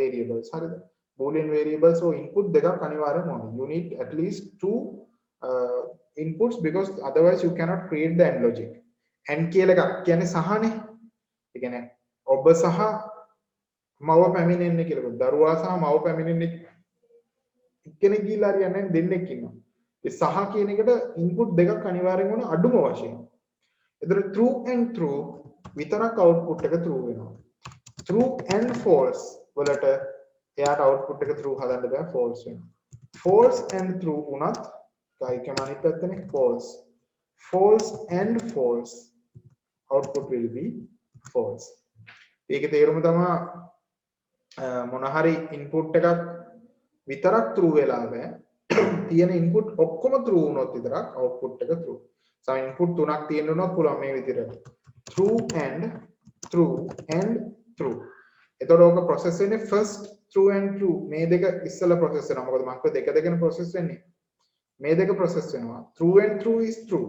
variables. හරිද? boolean variables or input දෙකක් අනිවාර්යයෙන්ම ඕනේ. you need at least two inputs because otherwise you cannot create the and logic. and කියලා එකක් කියන්නේ සහනේ. ඒ කියන්නේ ඔබ සහ මව පැමිණෙන්නේ කියලා. දරුවා සහ මව පැමිණෙන්නේ එක්කෙනෙක් ගිහිල්ලා හරියන්නේ නැහැ දෙන්නෙක් ඉන්නවා. ඒ සහ කියන එකට input දෙකක් අනිවාර්යෙන් ඕන අඩුම වශයෙන්. ඒතර true and true විතරක් output එක true වෙනවා. true and false වලට එයාට output එක true හදන්න බෑ false වෙනවා. false and true උනත් කායිකම අනිත් පැත්තනේ false. false and false output will be false. ඒකේ තේරුම තමයි මොන හරි input එකක් විතරක් true වෙලා බෑ. තියෙන input ඔක්කොම true වුණොත් විතරක් output එක true. So input තුනක් තියෙන්නොත් පුළුවන් මේ විදිහට. True and true and true. එතකොට ඕක process වෙන්නේ first true and true. මේ දෙක ඉස්සෙල්ලා process වෙනවා. මොකද මම කිව්ව දෙක දෙකන process වෙන්නේ. මේ දෙක process වෙනවා. True and true is true.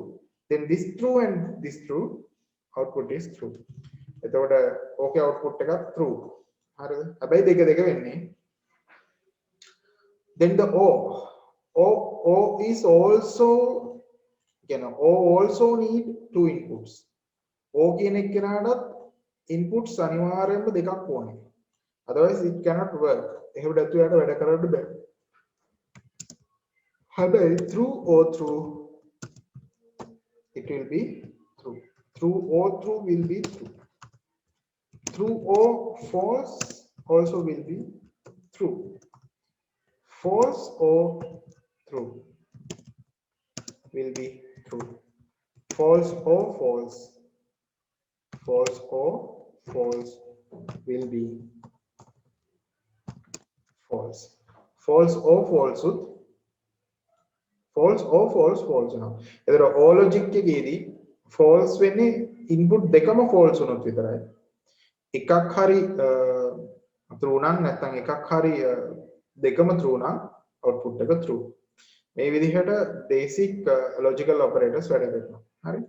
Then this true and this true, output is true. එතකොට ඕකේ output එක true. හරිද? හැබැයි දෙක දෙක වෙන්නේ. Then the O is also, O also need two inputs. O කියන එක කෙනාටත් inputs අනිවාර්යයෙන්ම දෙකක් ඕනේ. Otherwise it cannot work. එහෙම නැතුව යට වැඩ කරන්න බෑ. හැබැයි through or through, it will be true. Through or through will be true. True or false also will be true. False or true will be true. False or false. False or false will be false. False or falsehood. False or false false now. එතකොට O logic එකේදී false වෙන්නේ input දෙකම false වුණොත් විතරයි. එකක් හරි true නම් නැත්නම් එකක් හරි දෙකම true නම් output එක true. මේ විදිහට basic logical operators වැඩ කරනවා. හරි?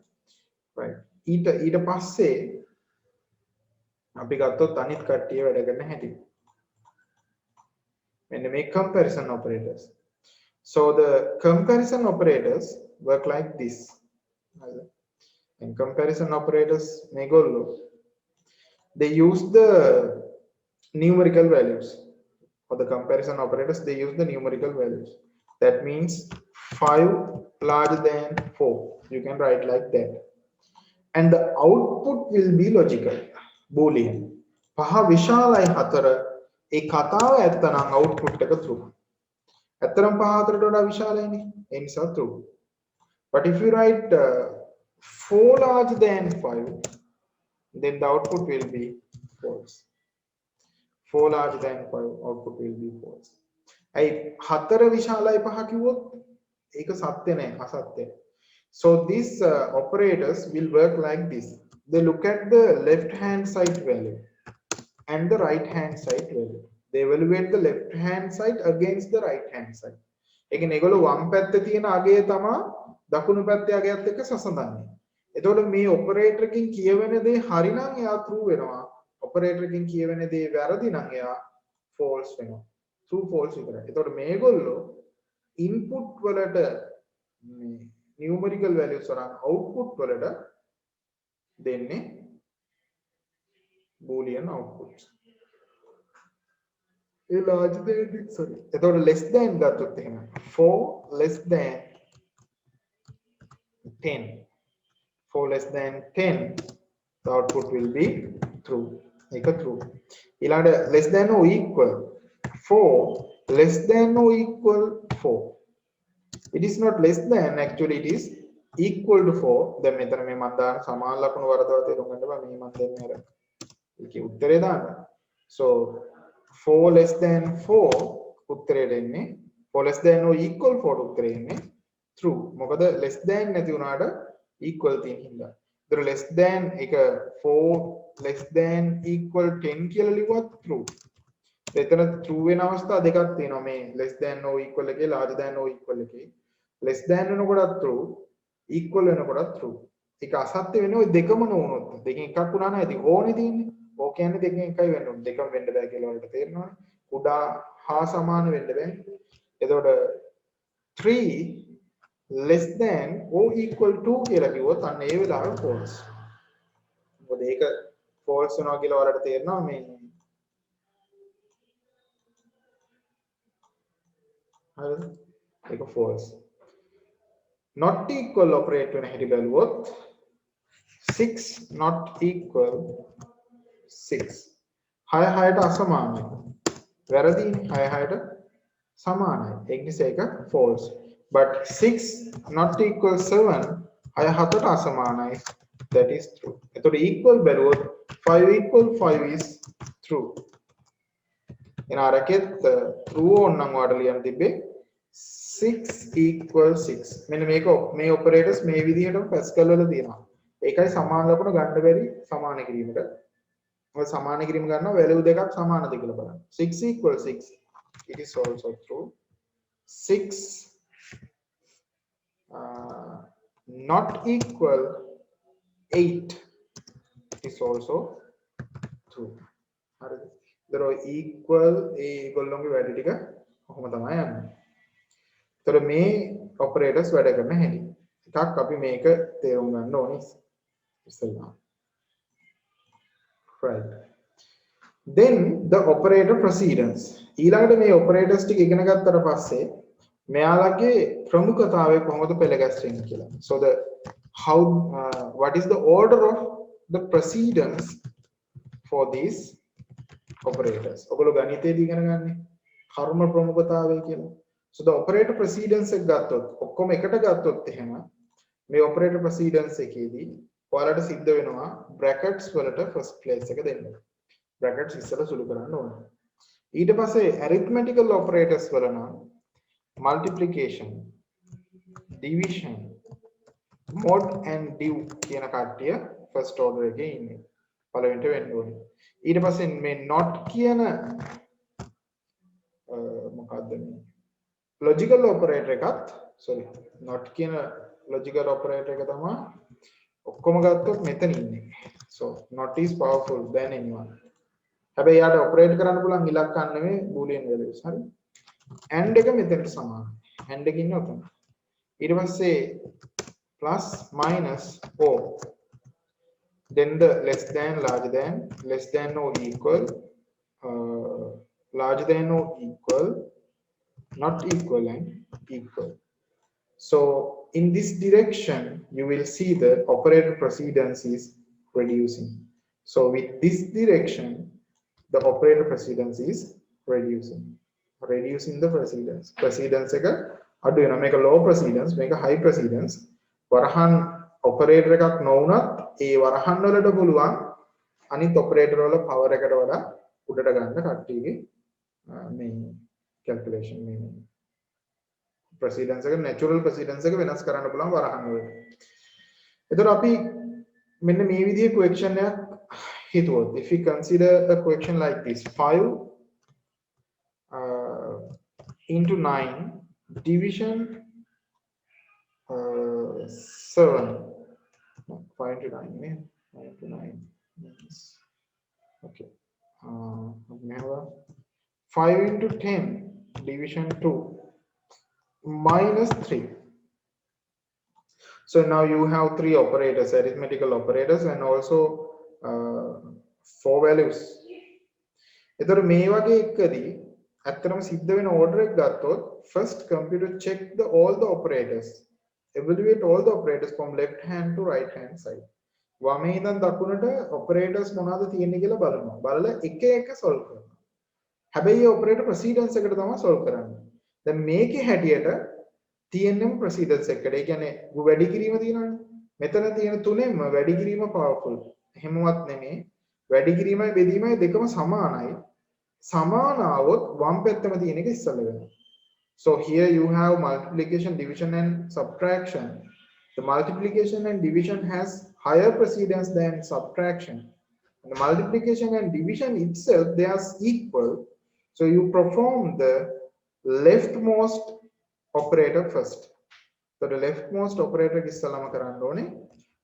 right. ඊට පස්සේ අපි ගත්තොත් අනිත් කට්ටිය වැඩ කරන හැටි. මෙන්න මේ comparison operators. So the comparison operators work like this. And comparison operators මේගොල්ලෝ they use the numerical values. For the comparison operators they use the numerical values. That means 5 larger than 4. You can write like that. And the output will be logical. Boolean. පහ විශාලයි 4 ඒ කතාව ඇත්තනම් output එක true. ඇත්තනම් පහ 4ට වඩා විශාලයිනේ. ඒ නිසා true. But if you write 4 larger than 5, then the output will be false. 4 larger than 5, output will be false. ඇයි 4 විශාලයි 5 කිව්වොත් ඒක සත්‍ය නෑ අසත්‍යයි. So these operators will work like this. They look at the left hand side value and the right hand side value. They evaluate the left hand side against the right hand side. ඒ කියන්නේ ඒගොල්ලෝ වම් පැත්තේ තියෙන අගය තමයි දකුණු පැත්තේ අගයත් එක්ක සසඳන්නේ. එතකොට මේ ඔපරේටර් එකකින් කියවෙන දේ හරි නම් එයා true වෙනවා. ඔපරේටර් එකකින් කියවෙන දේ වැරදි නම් එයා false වෙනවා. true false විතරයි. එතකොට මේගොල්ලෝ input වලට මේ numerical values වරන් output වලට දෙන්නේ boolean outputs. ඒ larger than sorry. එතකොට less than ගත්තොත් එහෙම 4 less than 10. 4 less than 10, the output will be true. ඒක true. ඊළඟට less than or equal 4 less than or equal 4. It is not less than, actually it is equal to 4. දැන් මෙතන මේ මම දාන සමාන ලකුණු වරදවා තේරුම් ගන්න බෑ. මේ මම දෙන්නේ අර ඒකේ උත්තරේ දාන්න. So 4 less than 4 උත්තරේ දෙන්නේ 4 less than or equal 4 උත්තරේ එන්නේ true. මොකද less than නැති වුණාට equal තියෙන හින්දා. ඒතර less than එක 4 less than equal 10 කියලා ලිව්වත් true. එතන true වෙන අවස්ථා දෙකක් තියෙනවා මේ less than or equal එකේ larger than or equal එකේ. less than වෙනකොටත් true, equal වෙනකොටත් true. ඒක අසත්‍ය වෙන්නේ ওই දෙකම නොවුනොත්. දෙකෙන් එකක් වුණා නම් ඉතින් ඕනේ තියෙන්නේ. ඕක කියන්නේ දෙකෙන් එකයි වෙන්න ඕනේ. දෙකම වෙන්න බෑ කියලා වලට තේරෙනවනේ. කුඩා හා සමාන වෙන්න බෑ. එතකොට 3 less than or equal to කියලා කිව්වොත් අන්න ඒ වෙලාවේ false. මොකද ඒක false වෙනවා කියලා වලට තේරෙනවා මේ හරිද? ඒක false. Not equal operate වෙන හැටි බැලුවොත් 6 not equal 6. 6 6ට අසමානයි. වැරදිනේ 6 6ට සමානයි. ඒක නිසා ඒක false. But 6 not equal 7 6 7ට අසමානයි. That is true. එතකොට equal බැලුවොත් 5 equal 5 is true. එන අරකෙත් true ඕනනම් ඔයාලට ලියන්න තිබ්බේ 6 equals 6 මෙන්න මේ operators මේ විදිහටම Pascal වල තියෙනවා ඒකයි සමාන ලකුණ ගන්න බැරි සමාන කිරීමට ඔය සමාන කිරීම ගන්නවා value දෙකක් සමානද කියලා බලන්න 6 equals 6 it is also true 6 not equal 8 is also true හරිද ඒතර equal ඒගොල්ලෝගේ වැඩ ටික කොහොම තමයි යන්නේ ඒතර මේ operators වැඩ කරන හැටි එකක් අපි මේක තේරුම් ගන්න ඕනේ ඉස්සෙල්ලා right then the operator precedence ඊළඟට මේ operators ටික ඉගෙන ගත්තට පස්සේ මෙයාලගේ ප්‍රමුඛතාවය කොහොමද පෙළ ගැස්වෙන්නේ කියලා so the how what is the order of the precedence for these operators ඔගොල්ලෝ ගණිතයේදී ඉගෙන ගන්නේ කර්ම ප්‍රමුඛතාවය කියලා so the operator precedence එක ගත්තොත් ඔක්කොම එකට ගත්තොත් එහෙම මේ operator precedence එකේදී ඔයාලට සිද්ධ වෙනවා brackets වලට first place එක දෙන්න brackets ඉස්සෙල්ලා සුළු කරන්න ඕනේ ඊට පස්සේ arithmetical operators වල නම් multiplication division mod and div කියන කට්ටිය first order එකේ ඉන්නේ පළවෙනිට වෙන්න ඕනේ ඊට පස්සේ මේ not කියන මොකක්ද මේ logical operator එකත් sorry not කියන logical operator එක තමයි ඔක්කොම ගත්තොත් මෙතන ඉන්නේ so not is powerful than anyone හැබැයි යාට operate කරන්න පුළුවන් ඉලක්කම් නෙමෙයි boolean values හරි and එක මෙතනට සමානයි and එක ඉන්නේ ඔතන ඊට පස්සේ plus minus or then the less than larger than less than or equal larger than or equal not equal and equal so in this direction you will see the operator precedence is reducing so with this direction the operator precedence is reducing the precedence එක අඩු වෙනවා මේක low precedence මේක high precedence වරහන් operator එකක් නොවුනත් ඒ වරහන් වලට පුළුවන් අනිත් operator වල power එකට වඩා උඩට ගන්න කට්ටියගේ මේ calculation මේ precedence එක natural precedence එක වෙනස් කරන්න පුළුවන් වරහන් වලට. එතකොට අපි මෙන්න මේ විදිහේ question එකක් හිතුවොත් if we consider a question like this 5 into 9 division 7 no, 5 into 9 yeah 5 into 9 yes. okay 5 into 10 division 2 minus 3 so now you have three operators arithmetical operators and also four values එතකොට මේ වගේ එකදී ඇත්තටම සිද්ධ වෙන order එක ගත්තොත් first computer check all the operators evaluate all the operators from left hand to right hand side වමේ ඉඳන් දකුණට operators මොනවද තියෙන්නේ කියලා බලනවා බලලා එක එක solve කරනවා හැබැයි මේ operator precedence එකට තමයි solve කරන්නේ දැන් මේකේ හැටියට තියෙනම precedence එකට ඒ කියන්නේ වැඩි කිරීම තියෙනවානේ මෙතන තියෙන තුනෙන්ම වැඩි කිරීම powerful එහෙමවත් නෙමෙයි වැඩි කිරීමයි බෙදීමයි දෙකම සමානයි සමාන આવොත් වම් පැත්තම තියෙන එක ඉස්සෙල්ලා වෙනවා so here you have multiplication division and subtraction the multiplication and division has higher precedence than subtraction and the multiplication and division itself they are equal so you perform the leftmost operator first so the leftmost operator ඉස්සෙල්ලාම කරන්න ඕනේ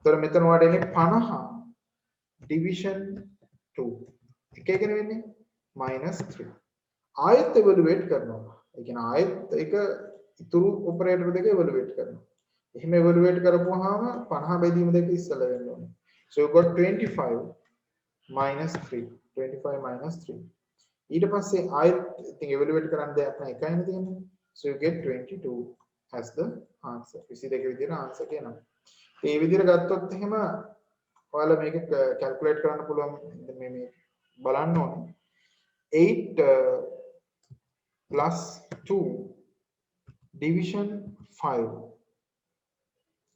so මෙතන ඔයාලට එන්නේ 50 division 2 එක එකනේ වෙන්නේ minus 3 ආයෙත් evaluate කරනවා ඒ කියන්නේ ආයෙත් ඒක ඉතුරු operator දෙක evaluate කරනවා එහෙම evaluate කරපුවාම 50 බෙදීම දෙක ඉස්සෙල්ලා වෙන්න ඕනේ so you got 25 minus 3 25 minus 3 ඊට පස්සේ ආයෙත් ඉතින් evaluate කරන්න දෙයක් නැහැ එකයිනේ තියෙන්නේ so you get 22 as the answer 22 විදිහට answer එක එනවා ඒ විදිහට ගත්තොත් එහෙම ඔයාලා මේක calculate කරන්න පුළුවන් මේ බලන්න ඕනේ 8 plus 2 division 5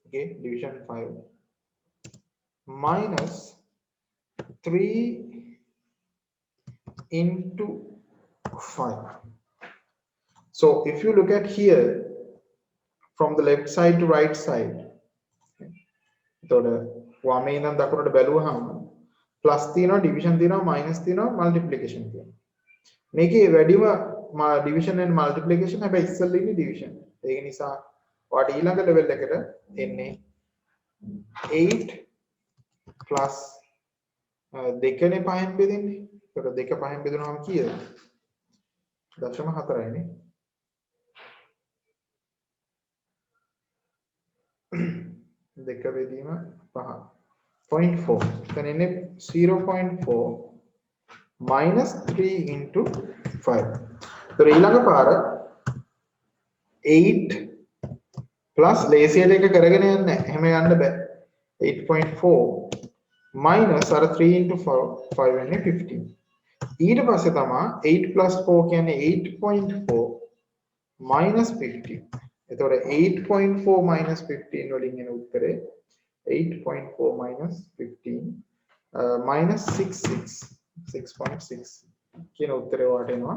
okay division 5 minus 3 into 5 so if you look at here from the left side to right side. එතකොට වමේ ඉඳන් දකුණට බැලුවහම plus තියෙනවා division තියෙනවා minus තියෙනවා multiplication තියෙනවා. මේකේ වැඩිම division and multiplication හැබැයි ඉස්සෙල්ලා ඉන්නේ division. ඒක නිසා ඔයාට ඊළඟ level එකට එන්නේ 8 plus දෙකනේ පහෙන් බෙදෙන්නේ. ඒකට දෙක පහෙන් බෙදුනහම කීයද? 0.4යි නේ. දෙක බෙදීම 5. 0.4. then එන්නේ 0.4 minus 3 into 5. ඒතර ඊළඟ පාර 8 plus ලේසියට එක කරගෙන යන්නේ නැහැ. එහෙම යන්න බෑ. 8.4 minus අර 3 into 5 වෙන්නේ 15. ඊට පස්සේ තමයි 8 plus 4 කියන්නේ 8.4 minus 15. එතකොට 8.4 minus 15 වලින් එන උත්තරේ 8.4 minus 15 minus 6.6 කියන උත්තරේ වාට එනවා.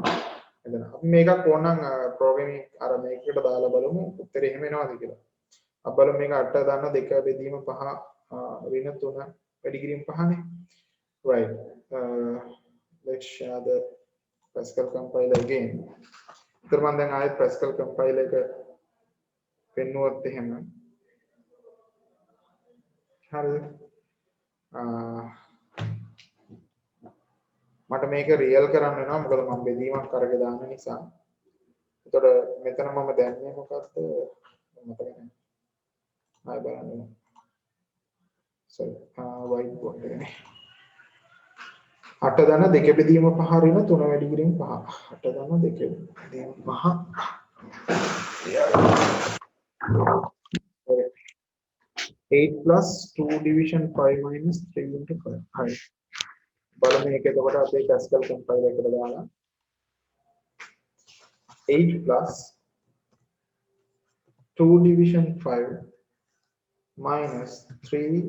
එතන අපි මේකක් ඕනනම් ප්‍රෝග්‍රෑමින් අර මේකට දාලා බලමු උත්තරේ එහෙම එනවද කියලා. අපි බලමු මේක 8 දාන්න 2 බෙදීම 5 ඍණ 3 වැඩි කිරීම 5නේ. right. Let's share the Pascal compiler again. ඉතින් මම දැන් ආයෙත් Pascal compiler එක පෙන්නුවොත් එහෙම හරිද? මට මේක රියල් කරන්න වෙනවා මොකද මම බෙදීමක් අරගෙන දාන නිසා. එතකොට මෙතන මම දැන්නේ මොකක්ද මතක නැහැ. ආයෙ බලන්න. sorry white board එකනේ. 8 දන 2 බෙදීම 5 ඍණ 3 වැඩි කිරීම 5. 8 දන 2 බෙදීම 5. 8 plus 2 division 5 minus 3 into 5. හරි. බලමු මේක එතකොට අපේ Pascal compiler එකට දාලා 8 plus 2 division 5 minus 3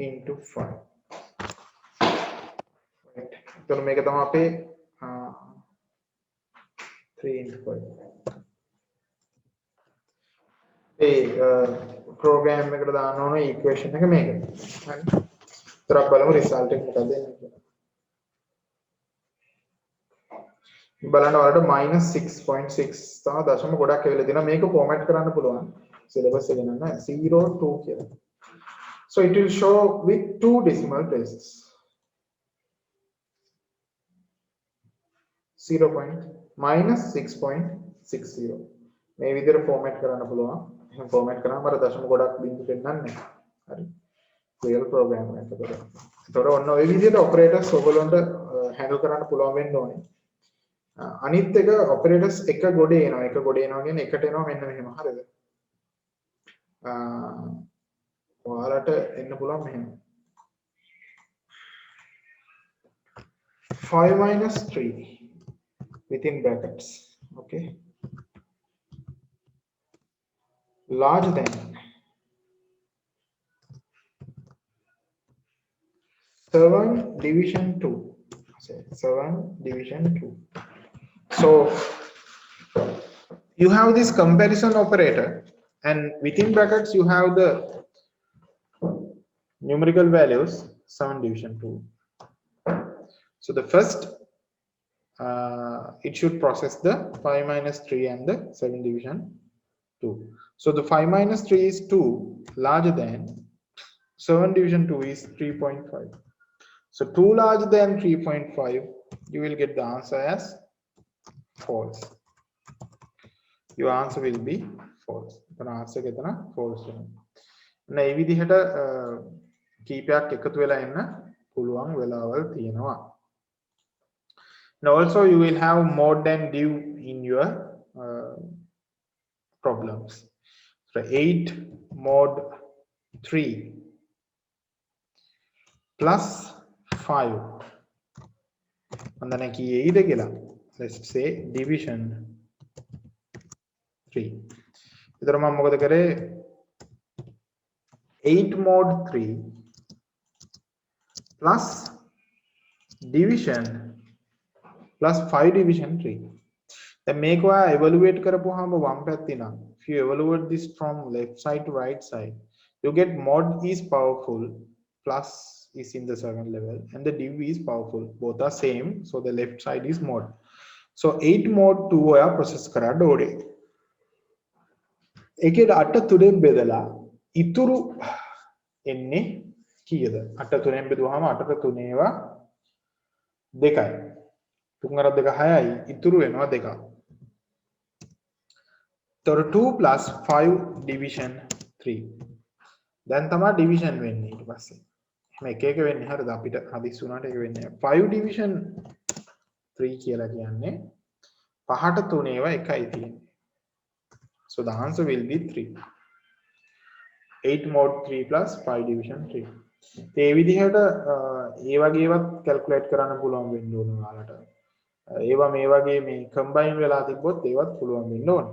into 5. तो මේක තමයි අපේ 3 into 5. ඒ ප්‍රෝග්‍රෑම් එකට දාන්න ඕන ඉක්වේෂන් එක මේක. හරි. ඒතර අපි බලමු රිසල්ට් එක මොකක්ද එන්නේ කියලා. බලන්න වලට -6.6 තමයි දශම ගොඩක් ඇවිල්ලා තියෙනවා. මේක ෆෝමැට් කරන්න පුළුවන්. සිලබස් එක ගන්න 0 2 කියලා. So it will show with 2 decimal places. 0. -6.60 මේ විදිහට ෆෝමැට් කරන්න පුළුවන්. එහෙනම් ෆෝමැට් කරාම අර දශම ගොඩක් බින්දු පෙන්නන්නේ. හරි. රියල් ප්‍රෝග්‍රෑම් එකකට. ඒතකොට ඔන්න ඔය විදිහට ඔපරේටර්ස් ඔයගොල්ලන්ට හැන්ඩල් කරන්න පුළුවන් වෙන්න ඕනේ. අනිත් එක ඔපරේටර්ස් එක ගොඩේ එනවා. එක ගොඩේ එනවා කියන්නේ එකට එනවා මෙන්න මෙහෙම. හරිද? ඔයාලට එන්න පුළුවන් මෙහෙම. 5 minus 3 within brackets. Okay. Larger than 7 division 2. 7 division 2. So you have this comparison operator and within brackets you have the numerical values 7 division 2. So the first it should process the 5 minus 3 and the 7 division 2. So the 5 minus 3 is 2 larger than 7 division 2 is 3.5. So 2 larger than 3.5 you will get the answer as false. Your answer will be false. The answer ගෙතන false වෙනවා. මේ විදිහට කීපයක් එකතු වෙලා එන්න පුළුවන් වෙලාවල් තියෙනවා. And also you will have mod and div in your problems. So 8 mod 3 plus 5 and then let's say division 3. इधर हम මොකද කරේ 8 mod 3 plus division plus 5 division 3. දැන් මේක ඔයා evaluate කරපුවාම වම් පැත්තේ නම් if you evaluate this from left side to right side you get mod is powerful plus is in the second level and the div is powerful both are same so the left side is mod so 8 mod 2 ඔයා process කරන්න ඕනේ ඒකේ 8 තුනෙන් බෙදලා ඉතුරු එන්නේ කීයද 8 තුනෙන් බෙදුවාම 8ට 3 ඒවා 2යි 3 2 6යි ඉතුරු වෙනවා 2ක් තොර 2 plus 5 division 3 දැන් තමයි division වෙන්නේ ඊට පස්සේ එහෙම එක එක වෙන්නේ හරිද අපිට හදිස්සි වුණාට ඒක වෙන්නේ 5 division 3 කියලා කියන්නේ 5ට 3 ඒවා එකයි තියෙන්නේ so the answer will be 3 8 mod 3 plus 5 division 3 ඒ විදිහට ඒ වගේ ඒවත් calculate කරන්න පුළුවන් වෙන්න ඕන ඔයාලට ඒවා මේ වගේ මේ combine වෙලා තිබ්බොත් ඒවත් පුළුවන් වෙන්න ඕන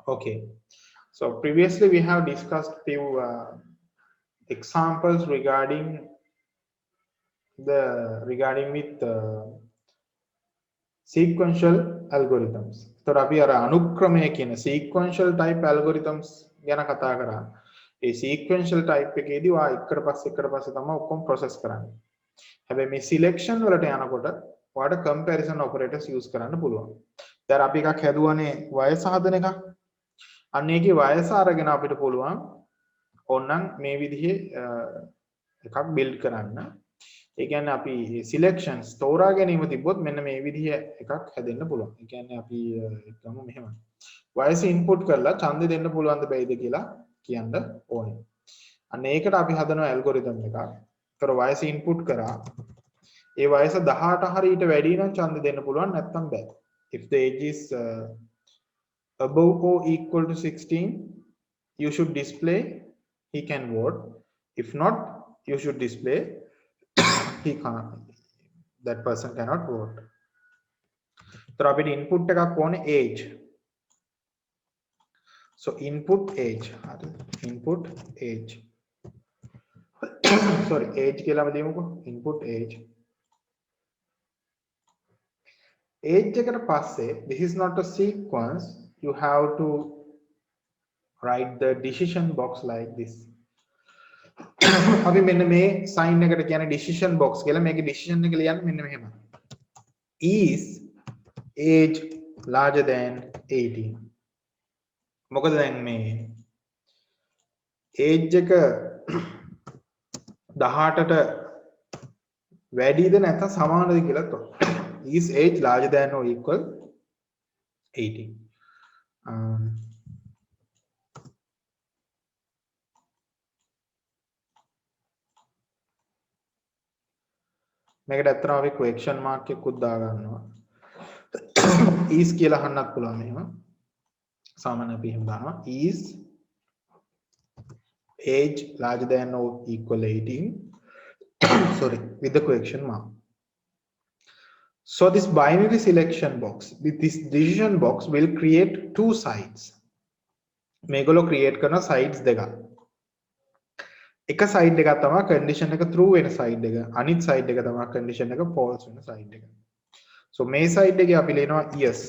okay so previously we have discussed few examples regarding with sequential algorithms so අපි අර අනුක්‍රමය කියන sequential type algorithms ගැන කතා කරා ඒ sequential type එකේදී වා එකට පස්සේ තමයි ඔක්කොම process කරන්නේ හැබැයි මේ selection වලට යනකොට ඔයාලට comparison operators use කරන්න පුළුවන් දැන් අපි එකක් හැදුවානේ වයස හදන එකක් අන්න ඒකේ වයස අරගෙන අපිට පුළුවන් ඕනනම් මේ විදිහේ එකක් build කරන්න. ඒ කියන්නේ අපි selections තෝරා ගැනීම තිබ්බොත් මෙන්න මේ විදිහේ එකක් හැදෙන්න පුළුවන්. ඒ කියන්නේ අපි ගමු මෙහෙම. වයස input කරලා ඡන්දෙ දෙන්න පුළුවන්ද බැයිද කියලා කියන්න ඕනේ. අන්න ඒකට අපි හදනවා algorithm එකක්. ඒතර වයස input කරා. ඒ වයස 18 හරි ඊට වැඩි නම් ඡන්දෙ දෙන්න පුළුවන් නැත්නම් බෑ. If the age is above or equal to 16 you should display he can vote if not you should display he can't that person cannot vote so අපිට input එකක් ඕනේ age so input age sorry age කියලාම දෙමුකෝ input age එකට පස්සේ this is not a sequence you have to write the decision box like this අපි මෙන්න මේ sign එකට කියන්නේ decision box කියලා මේකේ decision එක ලියන්න මෙන්න මෙහෙම is age larger than 18 මොකද දැන් මේ age එක 18ට වැඩිද නැත්නම් සමානද කියලා තෝ is age larger than or equal 18 මේකට ඇත්තටම අපි question mark එකකුත් දා ගන්නවා is කියලා අහන්නත් පුළුවන් මෙහෙම සාමාන්‍ය අපි එහෙම දානවා is age larger than or equal 18 sorry with the question mark so this binary selection box with this decision box will create two sides මේගොල්ලෝ create කරන sides දෙකක් එක side එකක් තමයි condition එක true වෙන side එක අනිත් side එක තමයි condition එක false වෙන side එක so මේ side එකේ අපි ලියනවා yes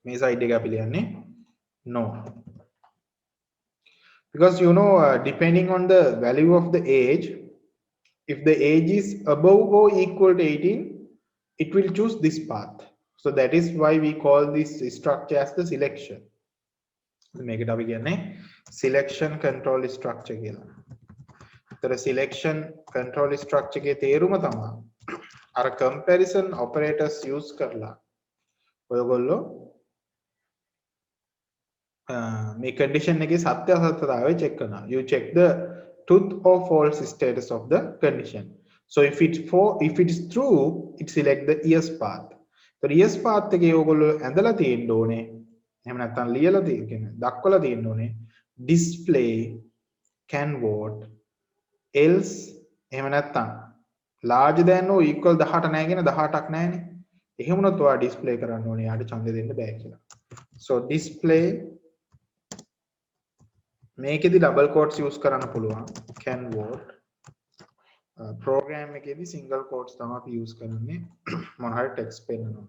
මේ side එකේ අපි ලියන්නේ no because you know depending on the value of the age if the age is above or equal to 18 it will choose this path so that is why we call this structure as the selection මේකට අපි කියන්නේ selection control structure කියලා. ඒතර selection control structure එකේ තේරුම තමයි අර comparison operators use කරලා ඔයගොල්ලෝ මේ condition එකේ සත්‍ය අසත්‍යතාවය check කරනවා. You check the truth or false status of the condition. So if it is true it select the yes path. So yes path එකේ ඔයගොල්ලෝ ඇඳලා තියෙන්න ඕනේ. එහෙම නැත්නම් ලියලා තියෙන්නේ දක්වලා තියෙන්න ඕනේ display can vote else එහෙම නැත්නම් larger than or equal 18 නැහැ කියන 18ක් නැහැනේ එහෙම වුණොත් ඔයා display කරන්න ඕනේ යාට ඡන්දෙ දෙන්න බෑ කියලා so display මේකෙදි double quotes use කරන්න පුළුවන් can vote program එකේදී single quotes තමයි අපි use කරන්නේ මොන හරි text පෙන්නනවා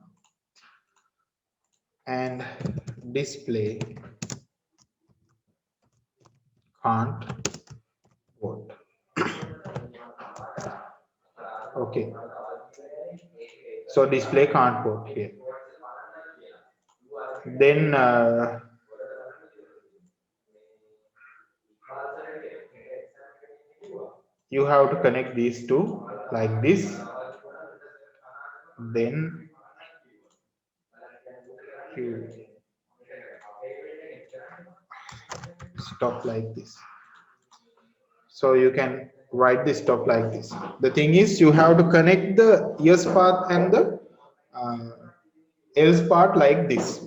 and display can't vote. Okay, so display can't vote here. Then you have to connect these two like this. Then you stop like this. So you can write this stop like this. The thing is, you have to connect the yes part and the else part like this.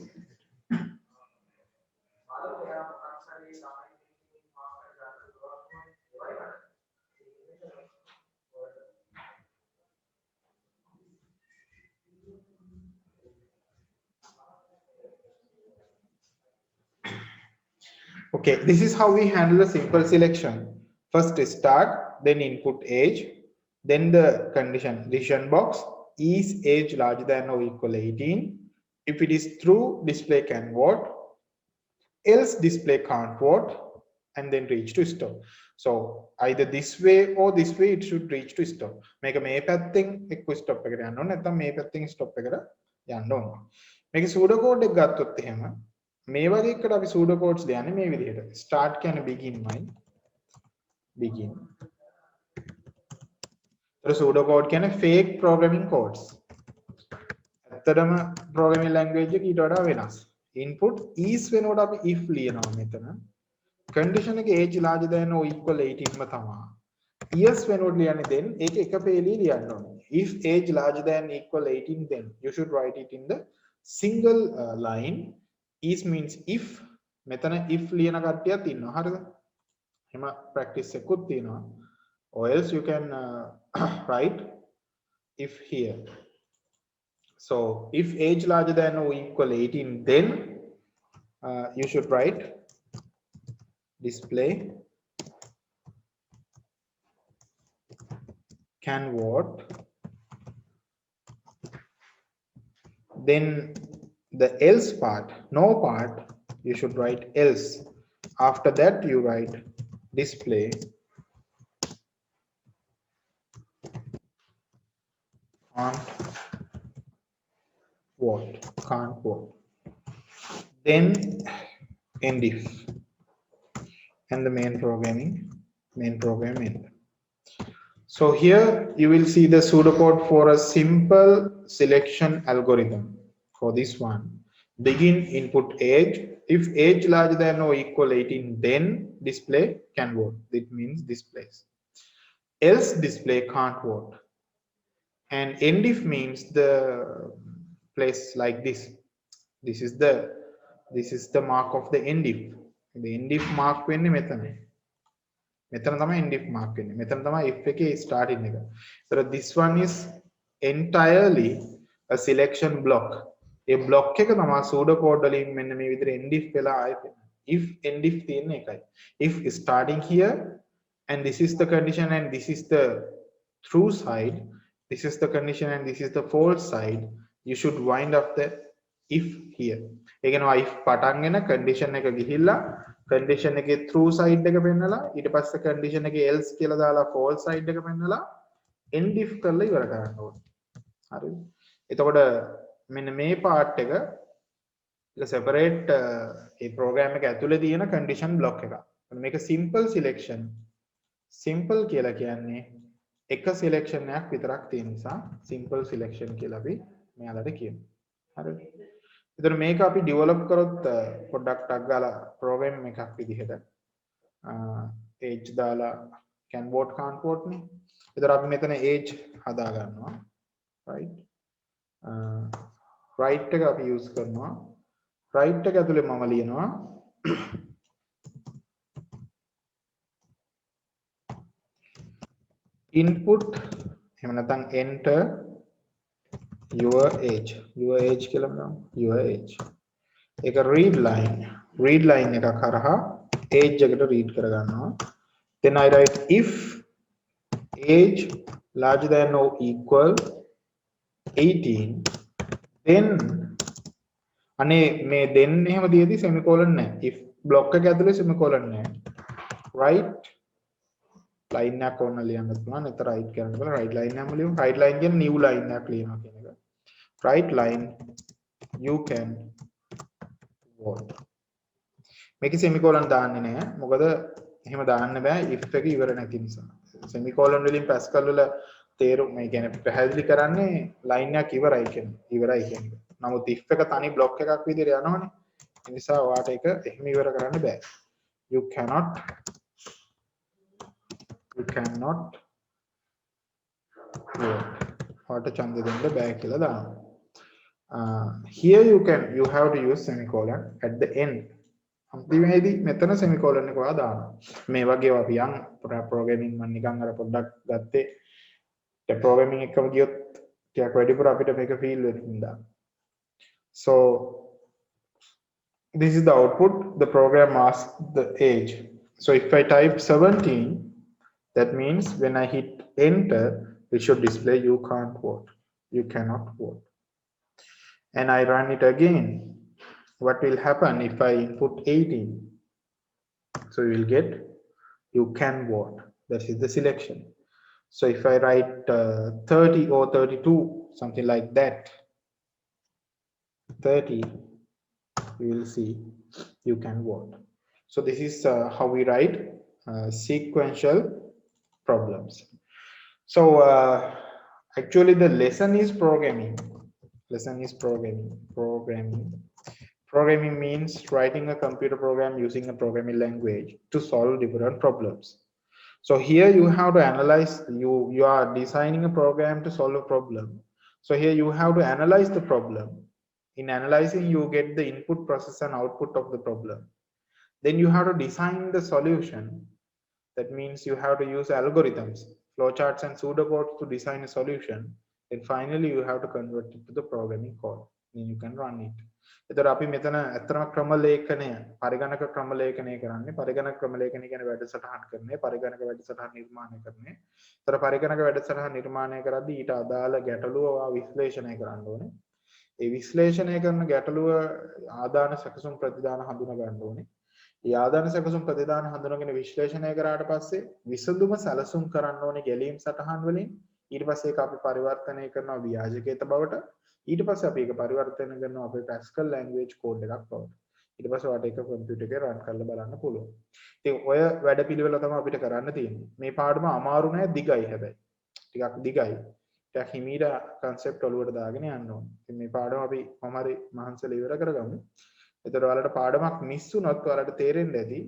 Okay, this is how we handle a simple selection. First start, then input age, then the condition decision box. Is age larger than or equal 18? If it is true, display can vote, else display can't vote, and then reach to stop. So either this way or this way it should reach to stop. Make a මේ පැත්තෙන් එක්ක stop එකට යන්න ඕන නැත්නම් මේ පැත්තෙන් stop එකට යන්න ඕන. මේක pseudo code එක ගත්තොත් එහෙම මේ වගේ එකට අපි pseudo codes ලියන්නේ මේ විදිහට. start කියන්නේ begin මයි begin. ඒතර pseudo code කියන්නේ fake programming codes. ඇත්තටම programming language එක ඊට වඩා වෙනස්. input is වෙනකොට අපි if ලියනවා මෙතන. condition එක age larger than or equal 18 ම තමයි. yes වෙනකොට ලියන්නේ then ඒක එක පේලිය ලියන්න ඕනේ. if age larger than equal 18 then you should write it in the single line. is means if මෙතන if ලියන කට්ටියක් ඉන්නවා හරිද? එහෙම practice එකකුත් තියෙනවා. or else you can write if here. So if age larger than or equal 18 then you should write display can vote. Then the else part, no part, you should write else. After that you write display can't vote. Then end if and the main program end. So here you will see the pseudocode for a simple selection algorithm. For this one, begin input age. If age larger than or equal 18, then display can vote. It means displays. Else display can't vote. And end if means the place like this. This is the mark of the end if. The end if mark වෙන්නේ මෙතන. මෙතන තමයි end if mark වෙන්නේ. මෙතන තමයි if එකේ starting එක. So this one is entirely a selection block. A block එක තමයි pseudo code වලින් මෙන්න මේ විදිහට end if වෙලා ආයෙත් if end if තියෙන එකයි. If starting here and this is the condition and this is the true side, this is the condition and this is the false side, you should wind up the if here. ඒ කියනවා if පටන් ගෙන condition එක ගිහිල්ලා condition එකේ true side එක පෙන්නලා ඊට පස්සේ condition එකේ else කියලා දාලා false side එක පෙන්නලා end if කරලා ඉවර කරන්න ඕනේ. හරිද? එතකොට මෙන්න මේ part එක separate ඒ program එක ඇතුලේ තියෙන condition block එකක්. මේක simple selection. simple කියලා කියන්නේ එක selection එකක් විතරක් තියෙන නිසා simple selection කියලා අපි මෙයාලට කියනවා. හරිද? එතන මේක අපි ඩෙවලොප් කරොත් පොඩ්ඩක් ටක් ගාලා ප්‍රෝග්‍රෑම් එකක් විදිහට age දාලා can vote can't vote නේ. එතන අපි මෙතන age හදා ගන්නවා. right right එක අපි use කරනවා. right එක ඇතුලේ මම ලියනවා input එහෙම නැත්නම් enter your age කියලා බලමු your age ඒක read line එක කරහා age එකට read කරගන්නවා. then I write if age larger than or equal 18 then අනේ මේ then එහෙම දියදී semicolon නැහැ. if block එක ඇතුලේ semicolon නැහැ. right line එකක් ඕන ලියන්න පුළුවන්. එතන right කරන්න බල right line එකම ලියමු. right line කියන්නේ new line එකක් ලියනවා කියන එක. right line you can vote. මේකේ semicolon දාන්නේ නැහැ. මොකද එහෙම දාන්න බෑ if එක ඉවර නැති නිසා. semicolon වලින් Pascal වල තේරුම මේ කියන්නේ පැහැදිලි කරන්නේ line එකක් ඉවරයි කියන එක. නමුත් if එක තනි block එකක් විදිහට යනවනේ. ඒ නිසා ඔයාට ඒක එහෙම ඉවර කරන්න බෑ. you cannot vote. ඔයාට ඡන්ද දෙන්න බෑ කියලා දානවා. Here you have to use semicolon at the end. අන්තිමේදී මෙතන semicolon එක ඔයා දානවා. මේ වගේ අපි යම් programming මම නිකන් අර පොඩ්ඩක් ගත්තේ ඒ programming එකම ගියොත් ටිකක් වැඩිපුර අපිට මේක feel වෙනවා. So this is the output. The program asks the age. So if I type 17, that means when I hit enter, it should display you can't vote. You cannot vote. And I run it again. What will happen if I input 18? So you will get you can vote. That is the selection. So if I write 30 or 32, something like that, 30, you will see you can vote. So this is how we write sequential problems. So actually the lesson is programming. Programming means writing a computer program using a programming language to solve different problems. So here you have to analyze, you are designing a program to solve a problem. So here you have to analyze the problem. In analyzing, you get the input, process and output of the problem. Then you have to design the solution. That means you have to use algorithms, flowcharts and pseudocodes to design a solution. Then finally you have to convert it to the programming code. Then you can run it. එතකොට අපි මෙතන ඇත්තම ක්‍රම ලේඛනය පරිගණක ක්‍රම ලේඛනය කරන්නේ පරිගණක ක්‍රම ලේඛනය කියන්නේ වැඩසටහන් කරන්නේ පරිගණක වැඩසටහන් නිර්මාණය කරන්නේ. ඒතර පරිගණක වැඩසටහන් නිර්මාණය කරද්දී ඊට අදාළ ගැටලුව විශ්ලේෂණය කරන්න ඕනේ. ඒ විශ්ලේෂණය කරන ගැටලුව ආදාන සැකසුම් ප්‍රතිදාන හඳුනා ගන්න ඕනේ. ඒ ආදාන සැකසුම් ප්‍රතිදාන හඳුනාගෙන විශ්ලේෂණය කරාට පස්සේ විසඳුම සැලසුම් කරන්න ඕනේ ගැලීම් සටහන් වලින්. ඊට පස්සේ ඒක අපි පරිවර්තනය කරනවා ව්‍යාජකේත බවට. ඊට පස්සේ අපි ඒක පරිවර්තනය කරනවා අපේ Pascal language code එකක් බවට. ඊට පස්සේ ඔයාලට ඒක කම්පියුටර් එකේ run කරලා බලන්න පුළුවන්. ඉතින් ඔය වැඩපිළිවෙල තමයි අපිට කරන්න තියෙන්නේ. මේ පාඩම අමාරු නෑ දිගයි හැබැයි. ටිකක් දිගයි. ටිකක් හිමීට concept ඔලුවට දාගෙන යන්න ඕනේ. ඉතින් මේ පාඩම අපි කොහොම හරි මහන්සිලා ඉවර කරගමු. එතකොට ඔයාලට පාඩමක් මිස් වුණොත් ඔයාලට තේරෙන්න ඇති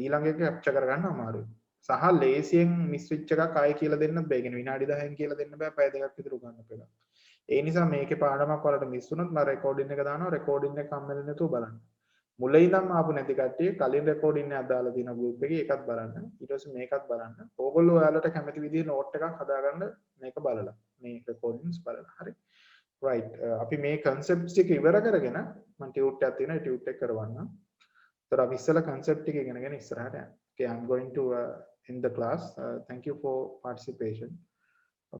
ඊළඟ එක කැප්චර් කරගන්න අමාරුයි. සහ ලේසියෙන් මිස් වෙච්ච එකක් ආයෙ කියලා දෙන්නත් බෑ. කියන්නේ විනාඩි 10න් කියලා දෙන්න බෑ. පැය දෙකක් විතර උගන්නපු එක. ඒ නිසා මේකේ පාඩමක් වලට මිස් වුණොත් මම රෙකෝඩින් එක දානවා. රෙකෝඩින් එක කම්මැලි නැතුව බලන්න. මුලින් ඉඳන්ම ආපු නැති කට්ටිය කලින් රෙකෝඩින් එකක් දාලා තියෙන ගෲප් එකේ ඒකත් බලන්න. ඊට පස්සේ මේකත් බලන්න. ඕගොල්ලෝ ඔයාලට කැමති විදිහේ නෝට් එකක් හදාගන්න මේක බලලා. මේ රෙකෝඩින්ස් බලලා. හරි. right අපි මේ concepts ටික ඉවර කරගෙන මම ටියුට් එකක් තියෙනවා. ඒ ටියුට් එක කරවන්න. So අපි ඉස්සෙල්ලා concept ටික ඉගෙනගෙන ඉස්සරහට යන්න. Okay, I'm going to end the class. Thank you for participation.